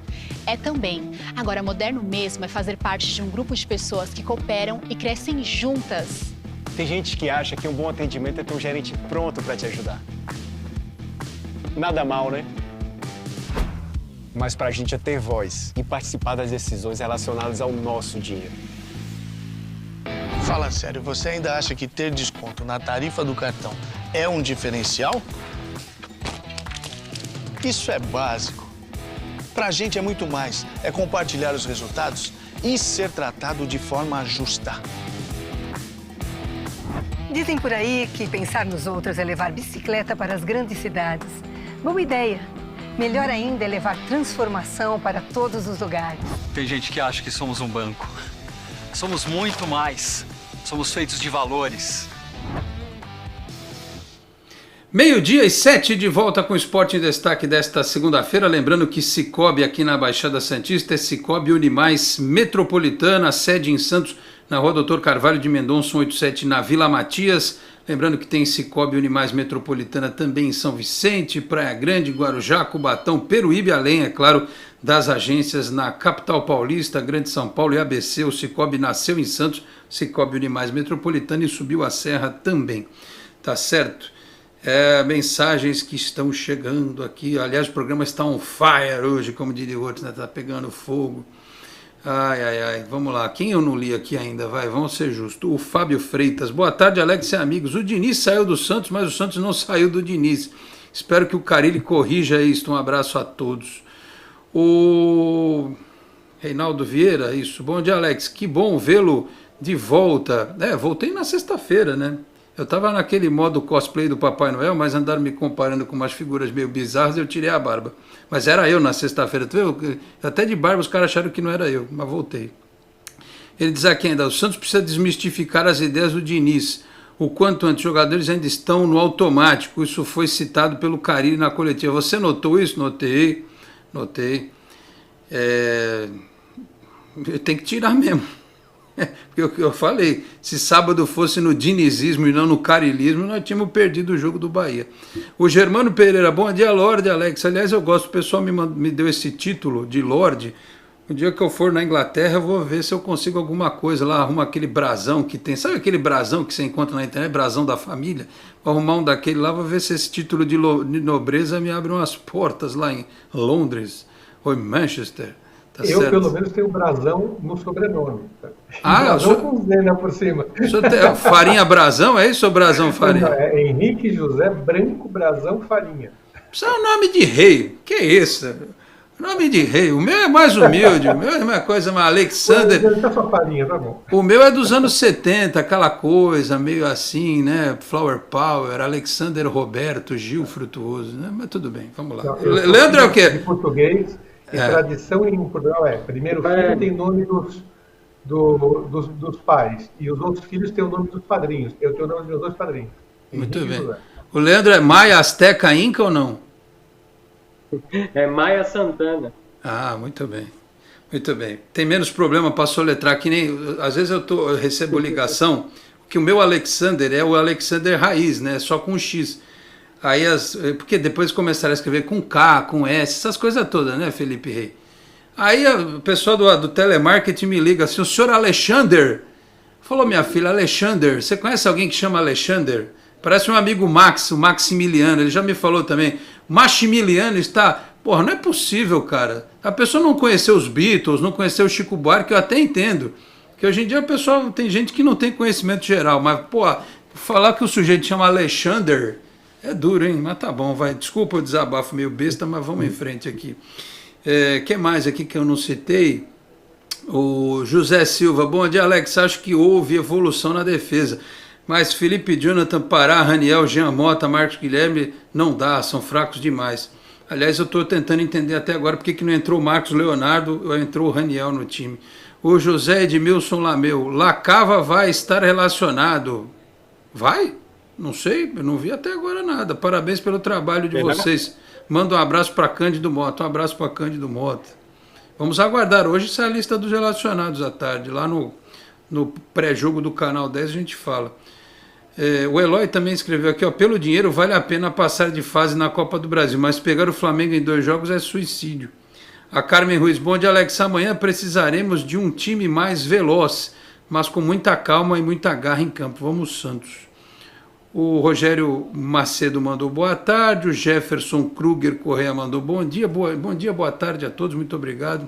É também. Agora, moderno mesmo é fazer parte de um grupo de pessoas que cooperam e crescem juntas. Tem gente que acha que um bom atendimento é ter um gerente pronto para te ajudar. Nada mal, né? Mas pra gente é ter voz e participar das decisões relacionadas ao nosso dinheiro. Fala sério, você ainda acha que ter desconto na tarifa do cartão é um diferencial? Isso é básico. pra gente é muito mais. É compartilhar os resultados e ser tratado de forma justa. Dizem por aí que pensar nos outros é levar bicicleta para as grandes cidades. Boa ideia. Melhor ainda é levar transformação para todos os lugares. Tem gente que acha que somos um banco. Somos muito mais. Somos feitos de valores. 12h07 de volta com o Esporte em Destaque desta segunda-feira. Lembrando que Cicobi aqui na Baixada Santista é Cicobi Unimais Metropolitana, sede em Santos, na Rua Doutor Carvalho de Mendonça, 187, na Vila Matias. Lembrando que tem Cicobi Unimais Metropolitana também em São Vicente, Praia Grande, Guarujá, Cubatão, Peruíbe, além, é claro, das agências na capital paulista, Grande São Paulo e ABC. O Cicobi nasceu em Santos, Cicobi Unimais Metropolitana, e subiu a serra também. Tá certo? Mensagens que estão chegando aqui. Aliás, o programa está on fire hoje, como diria o outro, né? Tá pegando fogo. Ai, vamos lá. Quem eu não li aqui ainda? Vamos ser justos. O Fábio Freitas. Boa tarde, Alex e amigos. O Diniz saiu do Santos, mas o Santos não saiu do Diniz. Espero que o Carille corrija isso. Um abraço a todos. O Reinaldo Vieira, isso. Bom dia, Alex. Que bom vê-lo de volta. Voltei na sexta-feira, né? Eu estava naquele modo cosplay do Papai Noel, mas andaram me comparando com umas figuras meio bizarras, eu tirei a barba. Mas era eu na sexta-feira. Até de barba os caras acharam que não era eu, mas voltei. Ele diz aqui ainda, o Santos precisa desmistificar as ideias do Diniz. O quanto antes, os jogadores ainda estão no automático. Isso foi citado pelo Carille na coletiva. Você notou isso? Notei. Tem que tirar mesmo. Porque o que eu falei, se sábado fosse no dinizismo e não no carilismo, nós tínhamos perdido o jogo do Bahia. O Germano Pereira, bom dia, Lorde Alex. Aliás, eu gosto, o pessoal me deu esse título de Lorde. O dia que eu for na Inglaterra, eu vou ver se eu consigo alguma coisa lá, arrumo aquele brasão que tem. Sabe aquele brasão que você encontra na internet, brasão da família? Vou arrumar um daquele lá, vou ver se esse título de nobreza me abre umas portas lá em Londres ou em Manchester. Tá eu, certo. Pelo menos, tenho brasão no sobrenome. Brasão com Zena por cima. Farinha Brasão, é isso ou Brasão Farinha? É Henrique José Branco Brasão Farinha. Isso é um nome de rei. Que isso? Nome de rei. O meu é mais humilde. O meu é uma coisa mais Alexander. Farinha, tá bom. O meu é dos anos 70, aquela coisa meio assim, né? Flower Power, Alexander Roberto, Gil Frutuoso, né? Mas tudo bem, vamos lá. Não, Leandro é o quê? Em português. E tradição em Portugal primeiro filho tem nome dos pais, e os outros filhos têm o nome dos padrinhos. Eu tenho o nome dos meus dois padrinhos. Muito bem. O Leandro é Maia, Azteca, Inca ou não? É Maia Santana. Muito bem. Muito bem. Tem menos problema para soletrar, que nem... Às vezes eu recebo ligação, que o meu Alexander é o Alexander raiz, né? Só com X. Aí porque depois começaram a escrever com K, com S, essas coisas todas, né, Felipe Rei? Aí o pessoal do telemarketing me liga assim, o senhor Alexander? Falou, minha filha, Alexander, você conhece alguém que chama Alexander? Parece um amigo Max, o Maximiliano, ele já me falou também. Maximiliano está... Porra, não é possível, cara. A pessoa não conheceu os Beatles, não conheceu o Chico Buarque, eu até entendo. Porque hoje em dia o pessoal, tem gente que não tem conhecimento geral, mas, falar que o sujeito chama Alexander... É duro, hein? Mas tá bom, vai. Desculpa o desabafo meio besta, mas vamos em frente aqui. Que mais aqui que eu não citei? O José Silva. Bom dia, Alex. Acho que houve evolução na defesa. Mas Felipe Jonathan, Pará, Raniel, Jean Mota, Marcos Guilherme, não dá, são fracos demais. Aliás, eu estou tentando entender até agora porque que não entrou o Marcos Leonardo ou entrou o Raniel no time. O José Edmilson Lameu. Lacava vai estar relacionado. Vai? Não sei, eu não vi até agora nada. Parabéns pelo trabalho de vocês. Manda um abraço para Cândido Mota. Um abraço para Cândido Mota. Vamos aguardar. Hoje sai a lista dos relacionados à tarde. Lá no pré-jogo do Canal 10 a gente fala. O Eloy também escreveu aqui, pelo dinheiro vale a pena passar de fase na Copa do Brasil, mas pegar o Flamengo em 2 jogos é suicídio. A Carmen Ruiz, bom dia, Alex. Amanhã precisaremos de um time mais veloz, mas com muita calma e muita garra em campo. Vamos, Santos. O Rogério Macedo mandou boa tarde, o Jefferson Kruger Correia mandou bom dia, boa tarde a todos, muito obrigado.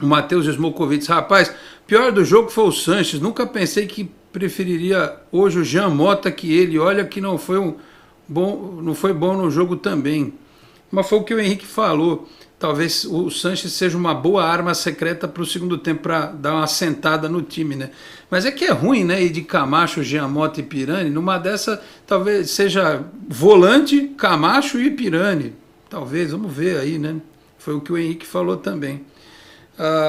O Matheus Smokovitz, rapaz, pior do jogo foi o Sanches, nunca pensei que preferiria hoje o Jean Mota que ele, olha que não foi bom no jogo também. Mas foi o que o Henrique falou. Talvez o Sanches seja uma boa arma secreta para o segundo tempo, para dar uma sentada no time, né? Mas é que é ruim, né? Ir de Camacho, Giamotto e Pirani. Numa dessa, talvez seja volante, Camacho e Pirani. Talvez, vamos ver aí, né? Foi o que o Henrique falou também.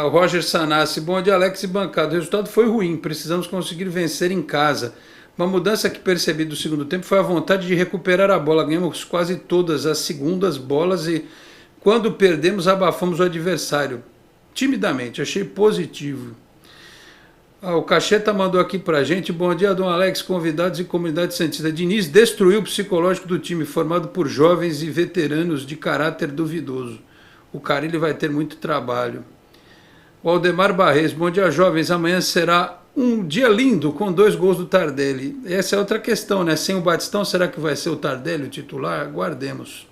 O Roger Sanassi, bom dia, Alex e bancada. O resultado foi ruim, precisamos conseguir vencer em casa. Uma mudança que percebi do segundo tempo foi a vontade de recuperar a bola. Ganhamos quase todas as segundas bolas e quando perdemos abafamos o adversário. Timidamente, achei positivo. O Cacheta mandou aqui pra gente, bom dia, Dom Alex, convidados e comunidade santista. Diniz destruiu o psicológico do time, formado por jovens e veteranos de caráter duvidoso. O Carille vai ter muito trabalho. O Aldemar Barres, bom dia, jovens, amanhã será um dia lindo com 2 gols do Tardelli. Essa é outra questão, né? Sem o Batistão, será que vai ser o Tardelli o titular? Aguardemos.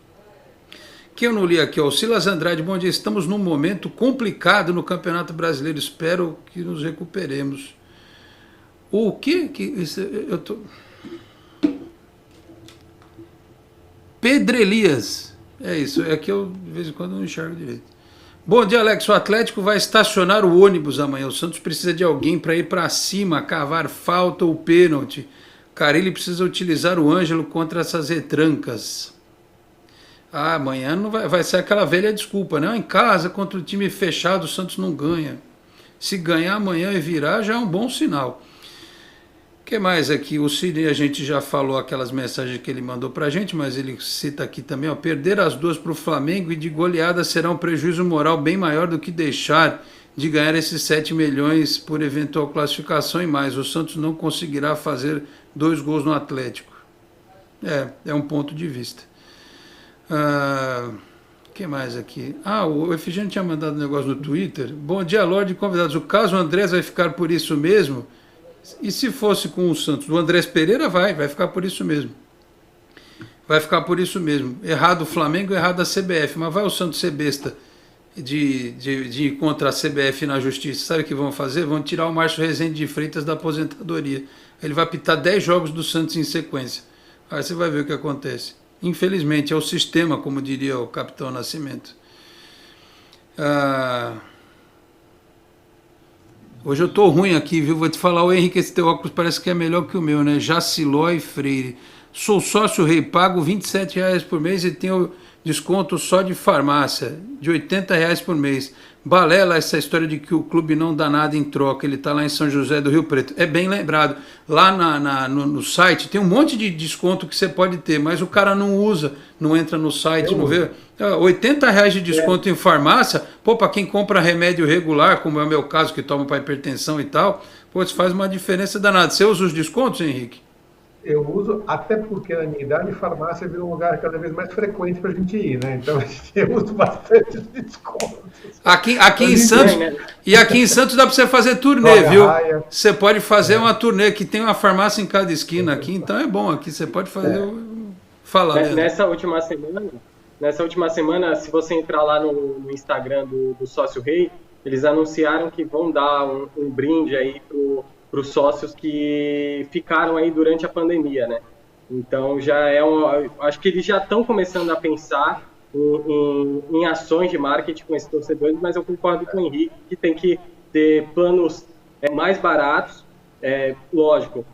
Que eu não li aqui, ó, o Silas Andrade, bom dia, estamos num momento complicado no Campeonato Brasileiro, espero que nos recuperemos. O quê? Eu tô... Pedro Elias, é isso, é que eu de vez em quando não enxergo direito. Bom dia, Alex, o Atlético vai estacionar o ônibus amanhã, o Santos precisa de alguém para ir para cima, cavar falta ou pênalti. Carille precisa utilizar o Ângelo contra essas retrancas. Amanhã não vai ser aquela velha desculpa, né? Em casa, contra o time fechado, o Santos não ganha. Se ganhar amanhã e virar, já é um bom sinal. O que mais aqui? O Cine, a gente já falou aquelas mensagens que ele mandou pra gente, mas ele cita aqui também, ó, perder as 2 para o Flamengo e de goleada será um prejuízo moral bem maior do que deixar de ganhar esses 7 milhões por eventual classificação e mais. O Santos não conseguirá fazer 2 gols no Atlético. É um ponto de vista. Que mais aqui? O Efigênio tinha mandado um negócio no Twitter. Bom dia, Lorde e convidados. O caso Andrés vai ficar por isso mesmo? E se fosse com o Santos? O Andrés Pereira vai ficar por isso mesmo. Vai ficar por isso mesmo. Errado o Flamengo, errado a CBF. Mas vai o Santos ser besta de ir contra a CBF na justiça. Sabe o que vão fazer? Vão tirar o Márcio Rezende de Freitas da aposentadoria. Ele vai apitar 10 jogos do Santos em sequência. Aí você vai ver o que acontece. Infelizmente, é o sistema, como diria o Capitão Nascimento. Hoje eu estou ruim aqui, viu? Vou te falar, o Henrique, esse teu óculos parece que é melhor que o meu, né? Jacilói Freire. Sou sócio rei, pago R$27 por mês e tenho desconto só de farmácia, de R$80 por mês. Balela essa história de que o clube não dá nada em troca, ele está lá em São José do Rio Preto. É bem lembrado. Lá no site tem um monte de desconto que você pode ter, mas o cara não usa, não entra no site, não vê. R$80 de desconto em farmácia, pô, para quem compra remédio regular, como é o meu caso, que toma para hipertensão e tal, pô, isso faz uma diferença danada. Você usa os descontos, Henrique? Eu uso, até porque na minha idade, farmácia vira um lugar cada vez mais frequente para a gente ir, né? Então eu uso bastante descontos. Aqui em Santos, e aqui em Santos dá para você fazer turnê, viu? Você pode fazer uma turnê, que tem uma farmácia em cada esquina aqui, então é bom aqui, você pode fazer... Fala, nessa última semana, se você entrar lá no Instagram do Sócio Rei, eles anunciaram que vão dar um brinde aí para os sócios que ficaram aí durante a pandemia, né? Então já acho que eles já estão começando a pensar em ações de marketing com esses torcedores, mas eu concordo com o Henrique que tem que ter planos mais baratos, lógico,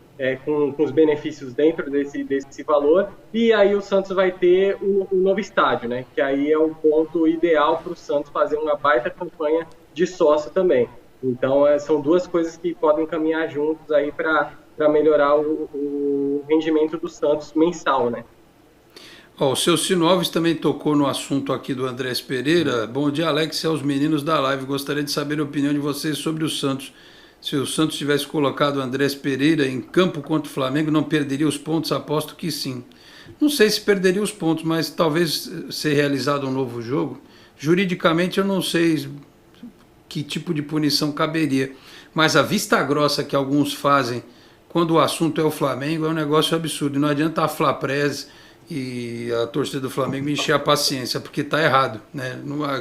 com os benefícios dentro desse valor, e aí o Santos vai ter o novo estádio, né? Que aí é o ponto ideal para o Santos fazer uma baita campanha de sócio também. Então, são 2 coisas que podem caminhar juntos aí para melhorar o rendimento do Santos mensal, né? O seu Cino Alves também tocou no assunto aqui do Andrés Pereira. Bom dia, Alex, e aos meninos da live. Gostaria de saber a opinião de vocês sobre o Santos. Se o Santos tivesse colocado o Andrés Pereira em campo contra o Flamengo, não perderia os pontos? Aposto que sim. Não sei se perderia os pontos, mas talvez ser realizado um novo jogo. Juridicamente, eu não sei que tipo de punição caberia, mas a vista grossa que alguns fazem quando o assunto é o Flamengo é um negócio absurdo. Não adianta a Flapress e a torcida do Flamengo encher a paciência, porque está errado, né?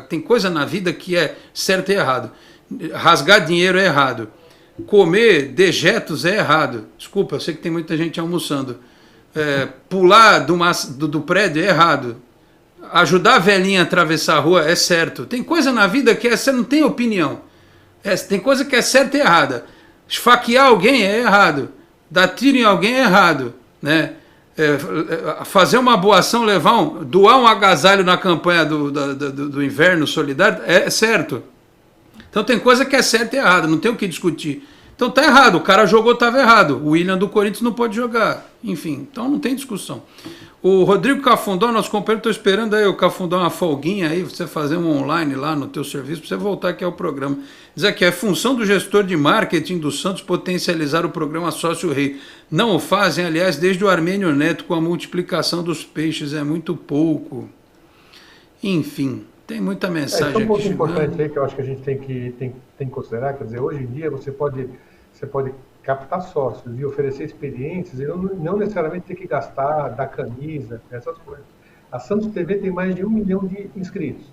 Tem coisa na vida que é certo e errado. Rasgar dinheiro é errado. Comer dejetos é errado. Desculpa, eu sei que tem muita gente almoçando. Pular do prédio é errado. ajudar a velhinha a atravessar a rua é certo. Tem coisa na vida que você não tem opinião. Tem coisa que é certa e errada. Esfaquear alguém é errado. Dar tiro em alguém é errado. Né? Fazer uma boa ação, doar um agasalho na campanha do inverno solidário é certo. Então tem coisa que é certa e errada, não tem o que discutir. Então tá errado, o cara jogou, estava errado. O William do Corinthians não pode jogar. Enfim, então não tem discussão. O Rodrigo Cafundó, nosso companheiro, estou esperando aí o Cafundó uma folguinha aí, você fazer um online lá no teu serviço, para você voltar aqui ao programa. Diz aqui, é função do gestor de marketing do Santos potencializar o programa Sócio Rei. Não o fazem, aliás, desde o Armênio Neto com a multiplicação dos peixes, é muito pouco. Enfim, tem muita mensagem aqui. Um ponto importante aí que eu acho que a gente tem que considerar, quer dizer, hoje em dia você pode captar sócios e oferecer experiências e não necessariamente ter que gastar da camisa, essas coisas. A Santos TV tem mais de 1 milhão de inscritos.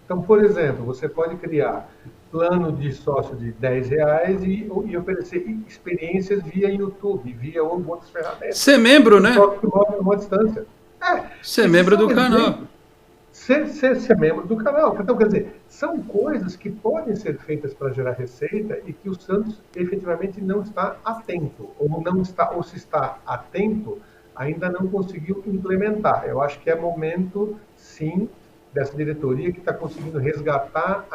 Então, por exemplo, você pode criar plano de sócio de R$10 e oferecer experiências via YouTube, via outras ferramentas. Ser membro, né? Uma distância. Ser membro do canal. Ser membro do canal. Então, quer dizer, são coisas que podem ser feitas para gerar receita e que o Santos efetivamente não está atento, ou se está atento, ainda não conseguiu implementar. Eu acho que é momento, sim, dessa diretoria que está conseguindo resgatar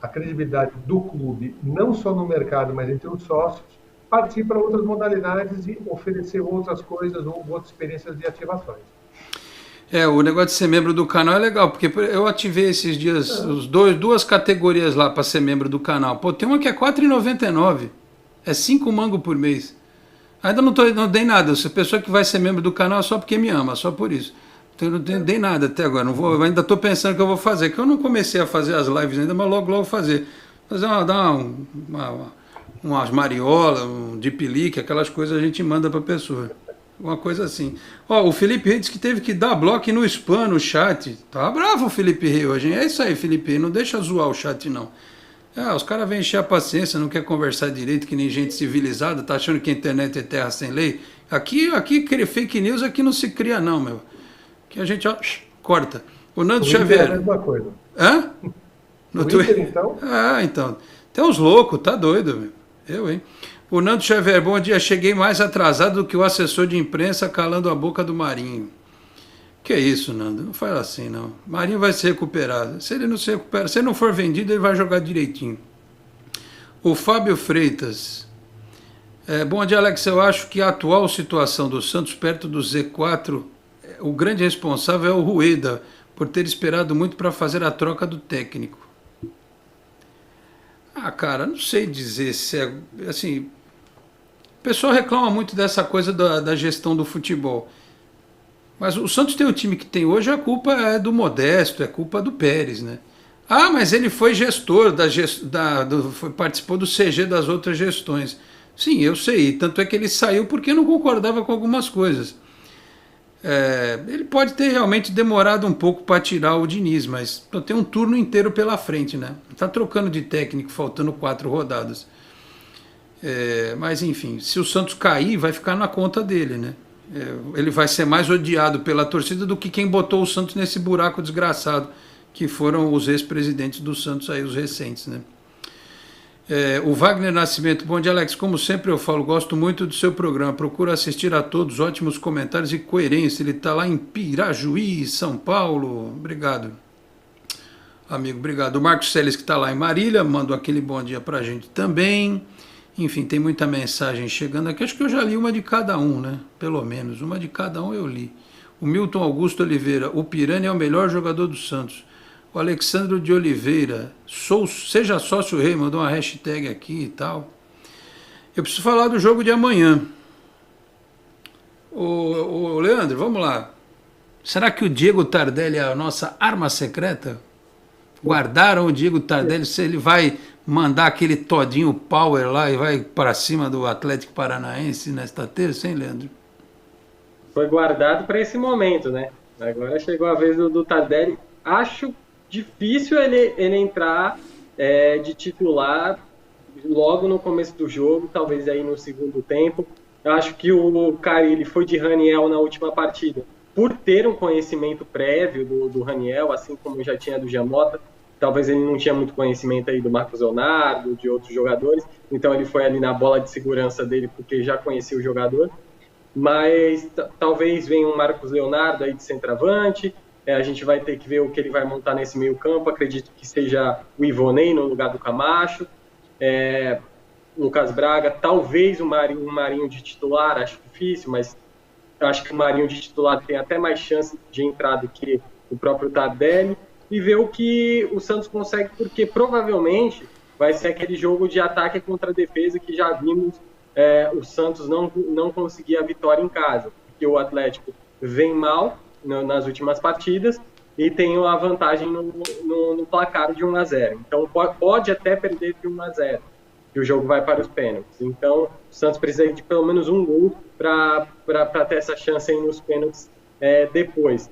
a credibilidade do clube, não só no mercado, mas entre os sócios, partir para outras modalidades e oferecer outras coisas ou outras experiências de ativações. O negócio de ser membro do canal é legal, porque eu ativei esses dias duas categorias lá para ser membro do canal. Pô, tem uma que é R$4,99, é 5 mangos por mês. Ainda não dei nada, essa pessoa que vai ser membro do canal é só porque me ama, só por isso. Então, eu não dei nada até agora, eu ainda estou pensando que eu vou fazer, que eu não comecei a fazer as lives ainda, mas logo vou fazer. Dar umas mariolas, um dipilique, aquelas coisas a gente manda para a pessoa. Uma coisa assim. O Felipe Rey disse que teve que dar bloco no spam, no chat. Tá bravo o Felipe Rey hoje, hein? É isso aí, Felipe Rey. Não deixa zoar o chat, não. Os caras vêm encher a paciência, não quer conversar direito, que nem gente civilizada, tá achando que a internet é terra sem lei. Aqui fake news aqui não se cria, não, meu. Aqui a gente, corta. O Nando Xavier. É a mesma coisa. Hã? No Twitter, então? Então. Tem uns loucos, tá doido, meu. Hein? O Nando Xavier, bom dia. Cheguei mais atrasado do que o assessor de imprensa calando a boca do Marinho. Que isso, Nando? Não fala assim, não. Marinho vai se recuperar. Se ele não se recupera, se ele não for vendido, ele vai jogar direitinho. O Fábio Freitas. Bom dia, Alex. Eu acho que a atual situação do Santos perto do Z4, o grande responsável é o Rueda, por ter esperado muito para fazer a troca do técnico. Cara, não sei dizer se é... Assim, o pessoal reclama muito dessa coisa da gestão do futebol. Mas o Santos tem o time que tem hoje, a culpa é do Modesto, é culpa do Pérez, né? Mas ele foi gestor, participou do CG das outras gestões. Sim, eu sei, tanto é que ele saiu porque não concordava com algumas coisas. Ele pode ter realmente demorado um pouco para tirar o Diniz, mas tem um turno inteiro pela frente, né? Está trocando de técnico, faltando 4 rodadas. Mas enfim, se o Santos cair, vai ficar na conta dele, né? Ele vai ser mais odiado pela torcida do que quem botou o Santos nesse buraco desgraçado, que foram os ex-presidentes do Santos aí, os recentes, né? O Wagner Nascimento, bom dia, Alex. Como sempre eu falo, gosto muito do seu programa. Procuro assistir a todos, ótimos comentários e coerência. Ele está lá em Pirajuí, São Paulo. Obrigado, amigo, obrigado. O Marcos Celes, que está lá em Marília, mandou aquele bom dia para a gente também. Enfim, tem muita mensagem chegando aqui. Acho que eu já li uma de cada um, né? Pelo menos, uma de cada um eu li. O Milton Augusto Oliveira, o Piranha é o melhor jogador do Santos. O Alexandro de Oliveira, seja sócio rei, mandou uma hashtag aqui e tal. Eu preciso falar do jogo de amanhã. Ô Leandro, vamos lá. Será que o Diego Tardelli é a nossa arma secreta? Guardaram o Diego Tardelli, se ele vai mandar aquele todinho power lá e vai para cima do Atlético Paranaense nesta terça, hein, Leandro? Foi guardado para esse momento, né? Agora chegou a vez do Tardelli. Acho difícil ele entrar de titular logo no começo do jogo, talvez aí no segundo tempo. Eu acho que o Carille foi de Raniel na última partida. por ter um conhecimento prévio do Raniel, assim como já tinha do Giamota, talvez ele não tinha muito conhecimento aí do Marcos Leonardo, de outros jogadores, então ele foi ali na bola de segurança dele porque já conhecia o jogador, mas talvez venha um Marcos Leonardo aí de centroavante, a gente vai ter que ver o que ele vai montar nesse meio campo, acredito que seja o Ivonei no lugar do Camacho, Lucas Braga, talvez o Marinho de titular, acho difícil, mas eu acho que o Marinho de titular tem até mais chance de entrar do que o próprio Tardelli, e ver o que o Santos consegue, porque provavelmente vai ser aquele jogo de ataque contra a defesa que já vimos o Santos não conseguir a vitória em casa, porque o Atlético vem mal nas últimas partidas e tem a vantagem no placar de 1-0. Então pode até perder de 1-0, que o jogo vai para os pênaltis. Então o Santos precisa de pelo menos um gol para ter essa chance aí nos pênaltis depois.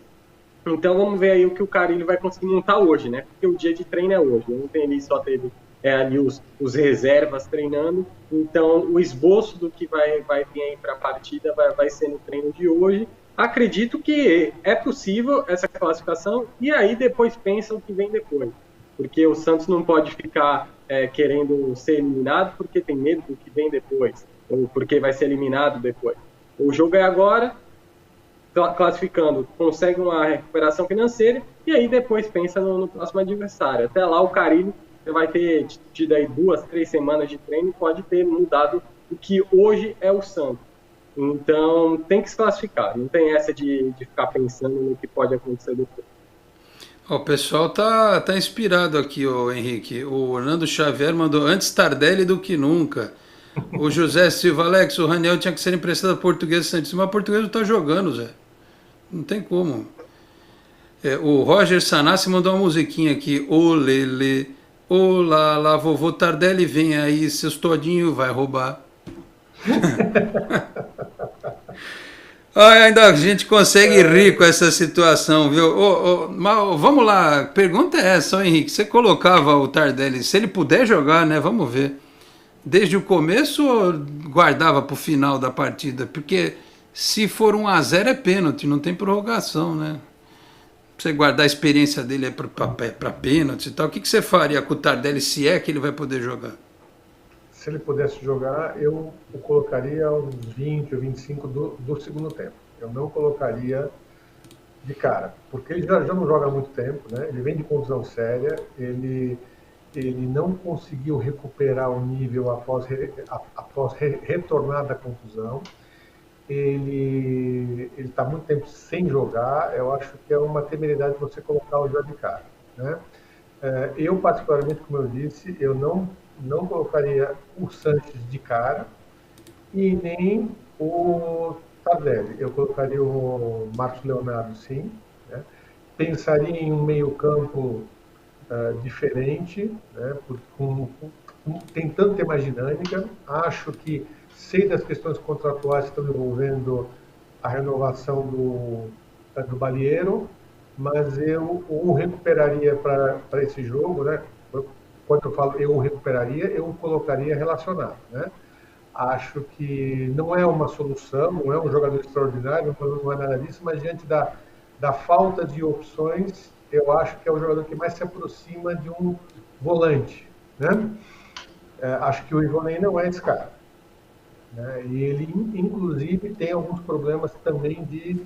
Então vamos ver aí o que o Carille vai conseguir montar hoje, né? Porque o dia de treino é hoje. Ontem ele só teve ali os reservas treinando. Então o esboço do que vai vir aí para a partida vai ser no treino de hoje. Acredito que é possível essa classificação e aí depois pensa o que vem depois. Porque o Santos não pode ficar querendo ser eliminado porque tem medo do que vem depois, ou porque vai ser eliminado depois. O jogo é agora, classificando, consegue uma recuperação financeira e aí depois pensa no próximo adversário. Até lá o Carille vai ter tido aí 2-3 semanas de treino e pode ter mudado o que hoje é o Santos. Então tem que se classificar, não tem essa de ficar pensando no que pode acontecer depois. O pessoal tá inspirado aqui, Henrique. O Orlando Xavier mandou antes Tardelli do que nunca. O José Silva, Alex, o Raniel tinha que ser emprestado a Portuguesa Santista, mas a Portuguesa não tá jogando, Zé. Não tem como. O Roger Sanassi mandou uma musiquinha aqui. Ô Lele, ô lá, vovô Tardelli, vem aí, seus todinhos vai roubar. Ainda a gente consegue rir com essa situação, viu? Mas vamos lá, pergunta é essa, Henrique. Você colocava o Tardelli, se ele puder jogar, né? Vamos ver. Desde o começo ou guardava para o final da partida? Porque se for 1-0 é pênalti, não tem prorrogação, né? Você guardar a experiência dele para pênalti e tal. O que você faria com o Tardelli se é que ele vai poder jogar? Se ele pudesse jogar, eu o colocaria aos 20 ou 25 do segundo tempo. Eu não colocaria de cara, porque ele já não joga há muito tempo, né? Ele vem de contusão séria, ele não conseguiu recuperar o nível após retornar da contusão. Ele está muito tempo sem jogar. Eu acho que é uma temeridade você colocar o jogo de cara, né? Eu, particularmente, como eu disse, eu não colocaria o Sanches de cara e nem o Tardelli. Eu colocaria o Marcos Leonardo, sim, né? Pensaria em um meio-campo diferente, né? Tentando ter mais dinâmica. Acho que sei das questões contratuais que estão envolvendo a renovação do Balieiro, mas eu o recuperaria para esse jogo, né? Quando eu falo eu o recuperaria, eu o colocaria relacionado, né? Acho que não é uma solução, não é um jogador extraordinário, não é nada disso, mas diante da falta de opções, eu acho que é o jogador que mais se aproxima de um volante, né? Acho que o Ivonei não é esse cara, né? E ele, inclusive, tem alguns problemas também de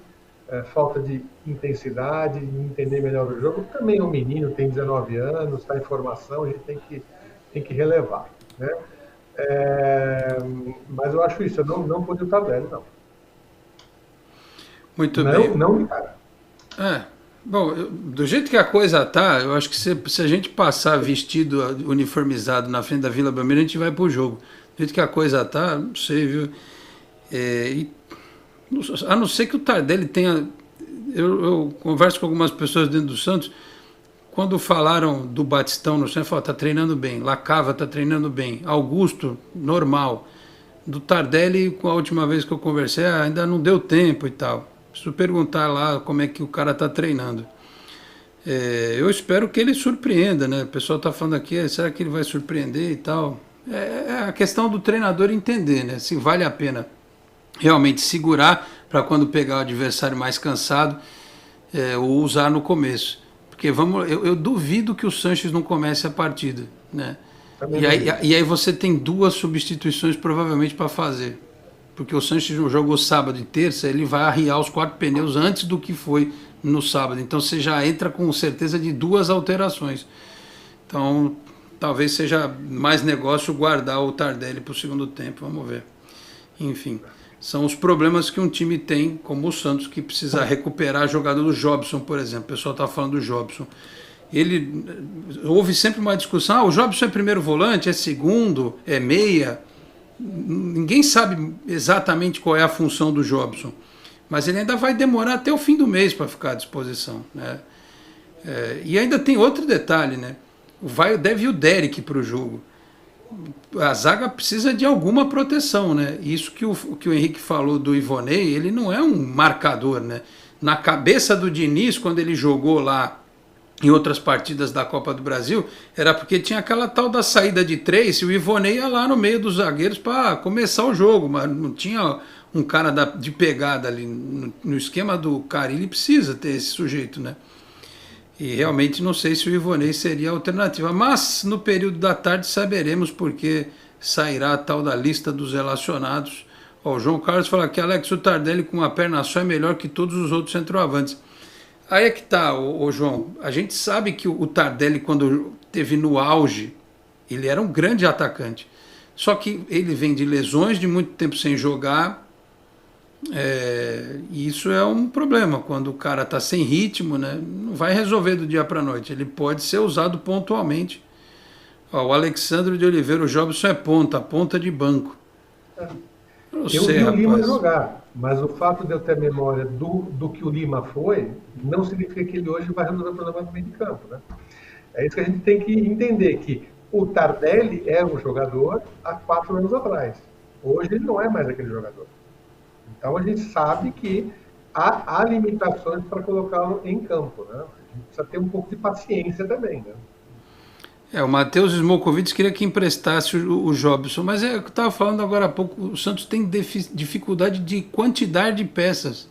falta de intensidade, de entender melhor o jogo. Também é um menino, tem 19 anos, está em formação, a gente tem que relevar, né? Mas eu acho isso, eu não podia estar velho, não. Muito bem. Não de cara. Bom, do jeito que a coisa tá, eu acho que se a gente passar vestido, uniformizado na frente da Vila Belmiro, a gente vai pro jogo. Do jeito que a coisa tá, não sei, viu? A não ser que o Tardelli tenha... Eu converso com algumas pessoas dentro do Santos, quando falaram do Batistão no Santos, falaram, tá treinando bem, Lacava tá treinando bem, Augusto, normal. Do Tardelli, com a última vez que eu conversei, ainda não deu tempo e tal. Preciso perguntar lá como é que o cara tá treinando. Eu espero que ele surpreenda, né? O pessoal tá falando aqui, será que ele vai surpreender e tal? É a questão do treinador entender, né? Se vale a pena realmente segurar para quando pegar o adversário mais cansado, ou usar no começo. Porque eu duvido que o Sanches não comece a partida, né? E aí você tem 2 substituições provavelmente para fazer. Porque o Sanches jogou sábado e terça, ele vai arriar os 4 pneus antes do que foi no sábado. Então você já entra com certeza de 2 alterações. Então talvez seja mais negócio guardar o Tardelli para o segundo tempo. Vamos ver. Enfim, são os problemas que um time tem, como o Santos, que precisa recuperar a jogada do Jobson, por exemplo. O pessoal está falando do Jobson. Houve sempre uma discussão, o Jobson é primeiro volante, é segundo, é meia. Ninguém sabe exatamente qual é a função do Jobson, mas ele ainda vai demorar até o fim do mês para ficar à disposição, né? E ainda tem outro detalhe, né? Deve ir o Derek para o jogo. A zaga precisa de alguma proteção, né? Isso que o Henrique falou do Ivonei, ele não é um marcador, né? Na cabeça do Diniz, quando ele jogou lá em outras partidas da Copa do Brasil, era porque tinha aquela tal da saída de 3 e o Ivonei ia lá no meio dos zagueiros para começar o jogo, mas não tinha um cara de pegada ali. No esquema do Carille precisa ter esse sujeito, né? E realmente não sei se o Ivonei seria a alternativa, mas no período da tarde saberemos, porque sairá a tal da lista dos relacionados. O João Carlos fala que Alex, o Tardelli com uma perna só é melhor que todos os outros centroavantes. Aí é que tá, João, a gente sabe que o Tardelli, quando teve no auge, ele era um grande atacante, só que ele vem de lesões, de muito tempo sem jogar, e isso é um problema, quando o cara está sem ritmo, né, não vai resolver do dia para a noite, ele pode ser usado pontualmente. O Alexandre de Oliveira, o Jobson é ponta de banco. Eu vi o Lima jogar, mas o fato de eu ter memória do que o Lima foi, não significa que ele hoje vai resolver o problema do meio de campo, né? É isso que a gente tem que entender, que o Tardelli era um jogador há 4 anos atrás. Hoje ele não é mais aquele jogador. Então a gente sabe que há limitações para colocá-lo em campo, né? A gente precisa ter um pouco de paciência também, né? O Matheus Smokovitz queria que emprestasse o Jobson, mas eu estava falando agora há pouco, o Santos tem dificuldade de quantidade de peças.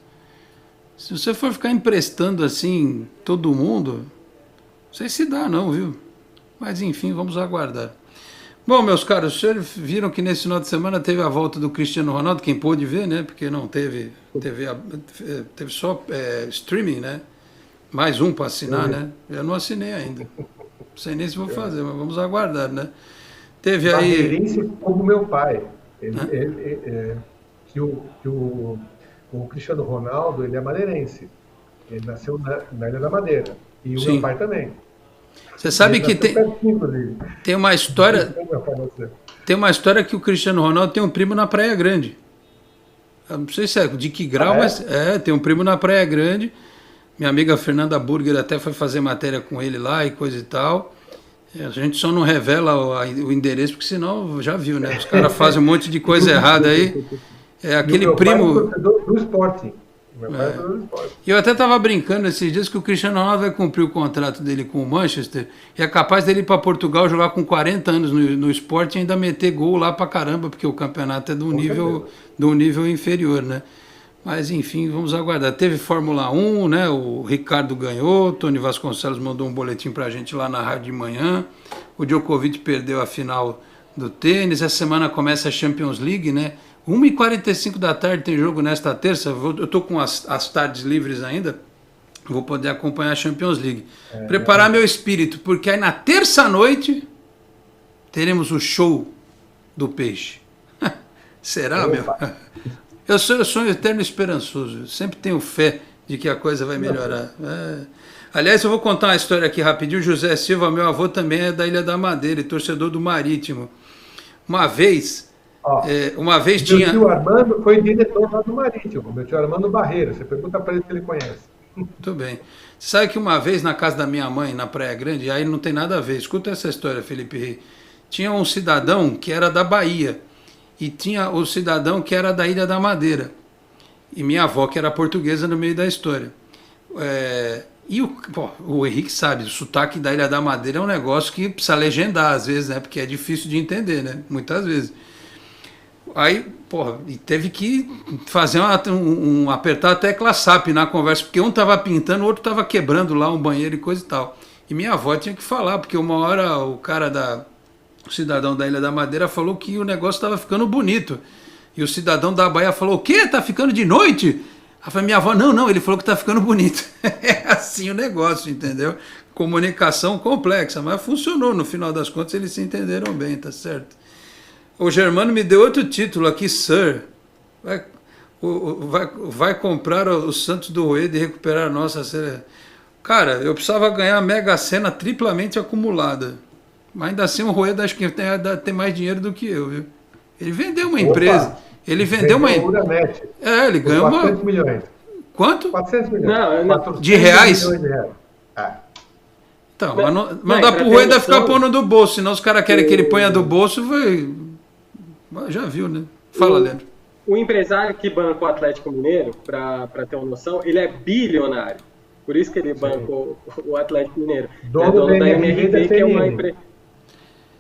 Se você for ficar emprestando assim todo mundo, não sei se dá não, viu? Mas enfim, vamos aguardar. Bom, meus caros, vocês viram que nesse final de semana teve a volta do Cristiano Ronaldo, quem pôde ver, né? Porque não teve só streaming, né? Mais um para assinar, né? Eu não assinei ainda. Não sei nem se vou fazer, mas vamos aguardar, né? Teve aí... como meu pai. O Cristiano Ronaldo, ele é madeirense. Ele nasceu na Ilha da Madeira. E o meu pai também. Você sabe que tem uma história... Tem uma história que o Cristiano Ronaldo tem um primo na Praia Grande. Eu não sei se é de que grau, mas tem um primo na Praia Grande. Minha amiga Fernanda Burger até foi fazer matéria com ele lá e coisa e tal. A gente só não revela o endereço, porque senão já viu, né? Os caras fazem um monte de coisa errada aí. É aquele primo... do Sporting. E eu até estava brincando esses dias que o Cristiano Ronaldo vai cumprir o contrato dele com o Manchester e é capaz dele ir para Portugal jogar com 40 anos no Sporting e ainda meter gol lá para caramba, porque o campeonato é de um nível inferior, né? Mas enfim, vamos aguardar. Teve Fórmula 1, né? O Ricardo ganhou, o Tony Vasconcelos mandou um boletim para a gente lá na rádio de manhã. O Djokovic perdeu a final do tênis. Essa semana começa a Champions League, né? 1h45 da tarde tem jogo nesta terça. Eu estou com as tardes livres ainda. Vou poder acompanhar a Champions League. Preparar meu espírito, porque aí na terça-noite teremos o show do peixe. Será, meu? Eu sou um eterno esperançoso, sempre tenho fé de que a coisa vai melhorar. Aliás, eu vou contar uma história aqui rapidinho. José Silva, meu avô, também é da Ilha da Madeira e torcedor do Marítimo. Uma vez tinha... Meu tio Armando foi diretor lá do Marítimo, meu tio Armando Barreira. Você pergunta para ele se ele conhece. Muito bem. Você sabe que uma vez na casa da minha mãe, na Praia Grande, aí não tem nada a ver, escuta essa história, Felipe Rei. Tinha um cidadão que era da Bahia, e tinha o cidadão que era da Ilha da Madeira. E minha avó, que era portuguesa, no meio da história. E o Henrique sabe, o sotaque da Ilha da Madeira é um negócio que precisa legendar às vezes, né? Porque é difícil de entender, né? Muitas vezes. Aí, porra, e teve que fazer apertar a tecla SAP na conversa, porque um tava pintando, o outro tava quebrando lá um banheiro e coisa e tal. E minha avó tinha que falar, porque uma hora o cidadão da Ilha da Madeira falou que o negócio estava ficando bonito. E o cidadão da Bahia falou, o quê? Tá ficando de noite? Aí falei, minha avó, não, ele falou que tá ficando bonito. É assim o negócio, entendeu? Comunicação complexa, mas funcionou. No final das contas, eles se entenderam bem, tá certo? O Germano me deu outro título aqui, Sir. Vai comprar o Santos do Rueda e recuperar a nossa série. Cara, eu precisava ganhar a Mega Sena triplamente acumulada. Mas ainda assim o Rueda acho que tem mais dinheiro do que eu, viu? Ele vendeu uma empresa. Ele vendeu uma empresa. Ele ganhou 400 milhões. Quanto? 400 milhões. Não, de reais? Milhões de reais. Então, mas dá pro Rueda ficar pondo do bolso, senão os caras querem que ele ponha do bolso, já viu, né? Fala, Leandro. O empresário que banca o Atlético Mineiro, para ter uma noção, ele é bilionário. Por isso que ele bancou o Atlético Mineiro. Dono da MRV, que é uma empresa.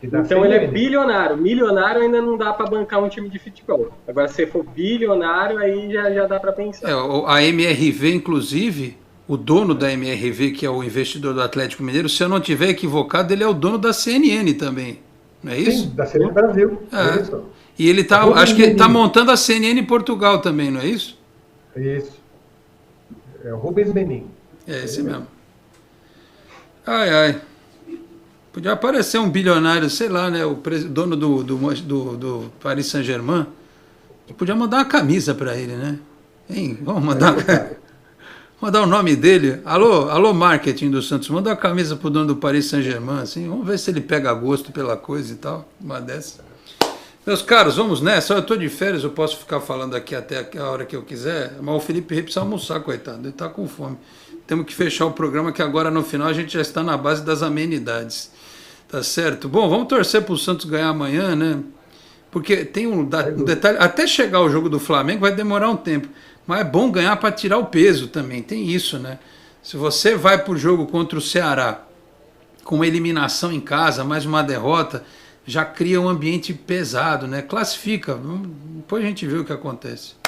Então ele é bilionário. Milionário ainda não dá para bancar um time de futebol. Agora, se for bilionário, aí já dá para pensar. A MRV, inclusive, o dono da MRV, que é o investidor do Atlético Mineiro, se eu não estiver equivocado, ele é o dono da CNN também. Não é isso? Sim, da CNN Brasil. É isso. E ele acho que ele está montando a CNN em Portugal também, não é isso? Isso. É o Rubens Menin. É esse mesmo. Ai. Podia aparecer um bilionário, sei lá, né? O dono do Paris Saint-Germain. Podia mandar uma camisa para ele, né? Hein? Vamos mandar o nome dele. Alô, marketing do Santos. Manda uma camisa pro dono do Paris Saint-Germain, assim. Vamos ver se ele pega gosto pela coisa e tal. Uma dessa. Meus caros, vamos nessa. Eu estou de férias, eu posso ficar falando aqui até a hora que eu quiser. Mas o Felipe Rei precisa almoçar, coitado. Ele está com fome. Temos que fechar o programa, que agora no final a gente já está na base das amenidades. Tá certo? Bom, vamos torcer para o Santos ganhar amanhã, né? Porque tem um detalhe, até chegar o jogo do Flamengo vai demorar um tempo. Mas é bom ganhar para tirar o peso também, tem isso, né? Se você vai para o jogo contra o Ceará com uma eliminação em casa, mais uma derrota, já cria um ambiente pesado, né? Classifica, depois a gente vê o que acontece.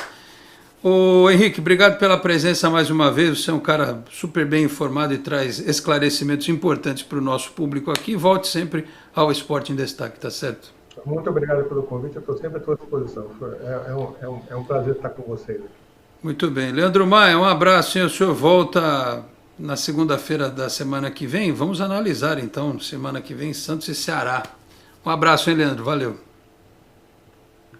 Ô Henrique, obrigado pela presença mais uma vez, você é um cara super bem informado e traz esclarecimentos importantes para o nosso público aqui. Volte sempre ao Esporte em Destaque, tá certo? Muito obrigado pelo convite, eu estou sempre à sua disposição. É um prazer estar com vocês aqui. Muito bem. Leandro Maia, um abraço, hein? O senhor volta na segunda-feira da semana que vem. Vamos analisar, então, semana que vem, Santos e Ceará. Um abraço, hein, Leandro? Valeu.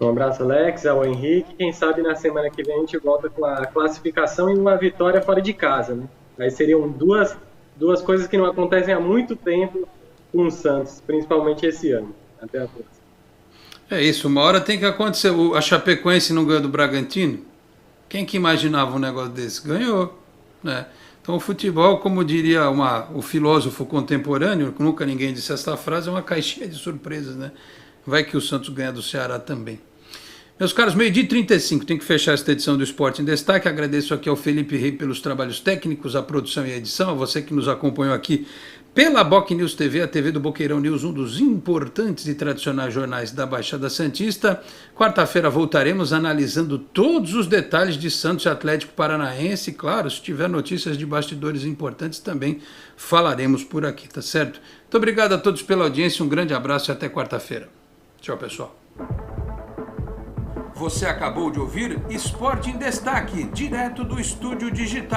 Um abraço, Alex, ao Henrique. Quem sabe na semana que vem a gente volta com a classificação e uma vitória fora de casa, né? Aí seriam duas coisas que não acontecem há muito tempo com o Santos, principalmente esse ano. Até a próxima. É isso, uma hora tem que acontecer. A Chapecoense não ganhou do Bragantino? Quem que imaginava um negócio desse? Ganhou, né? Então o futebol, como diria o filósofo contemporâneo, nunca ninguém disse essa frase, é uma caixinha de surpresas, né? Vai que o Santos ganha do Ceará também. Meus caros, 12h35, tem que fechar esta edição do Esporte em Destaque. Agradeço aqui ao Felipe Rei pelos trabalhos técnicos, a produção e a edição, a você que nos acompanhou aqui pela Boc News TV, a TV do Boqueirão News, um dos importantes e tradicionais jornais da Baixada Santista. Quarta-feira voltaremos analisando todos os detalhes de Santos e Atlético Paranaense. Claro, se tiver notícias de bastidores importantes também falaremos por aqui, tá certo? Muito obrigado a todos pela audiência, um grande abraço e até quarta-feira. Tchau, pessoal. Você acabou de ouvir Esporte em Destaque, direto do Estúdio Digital.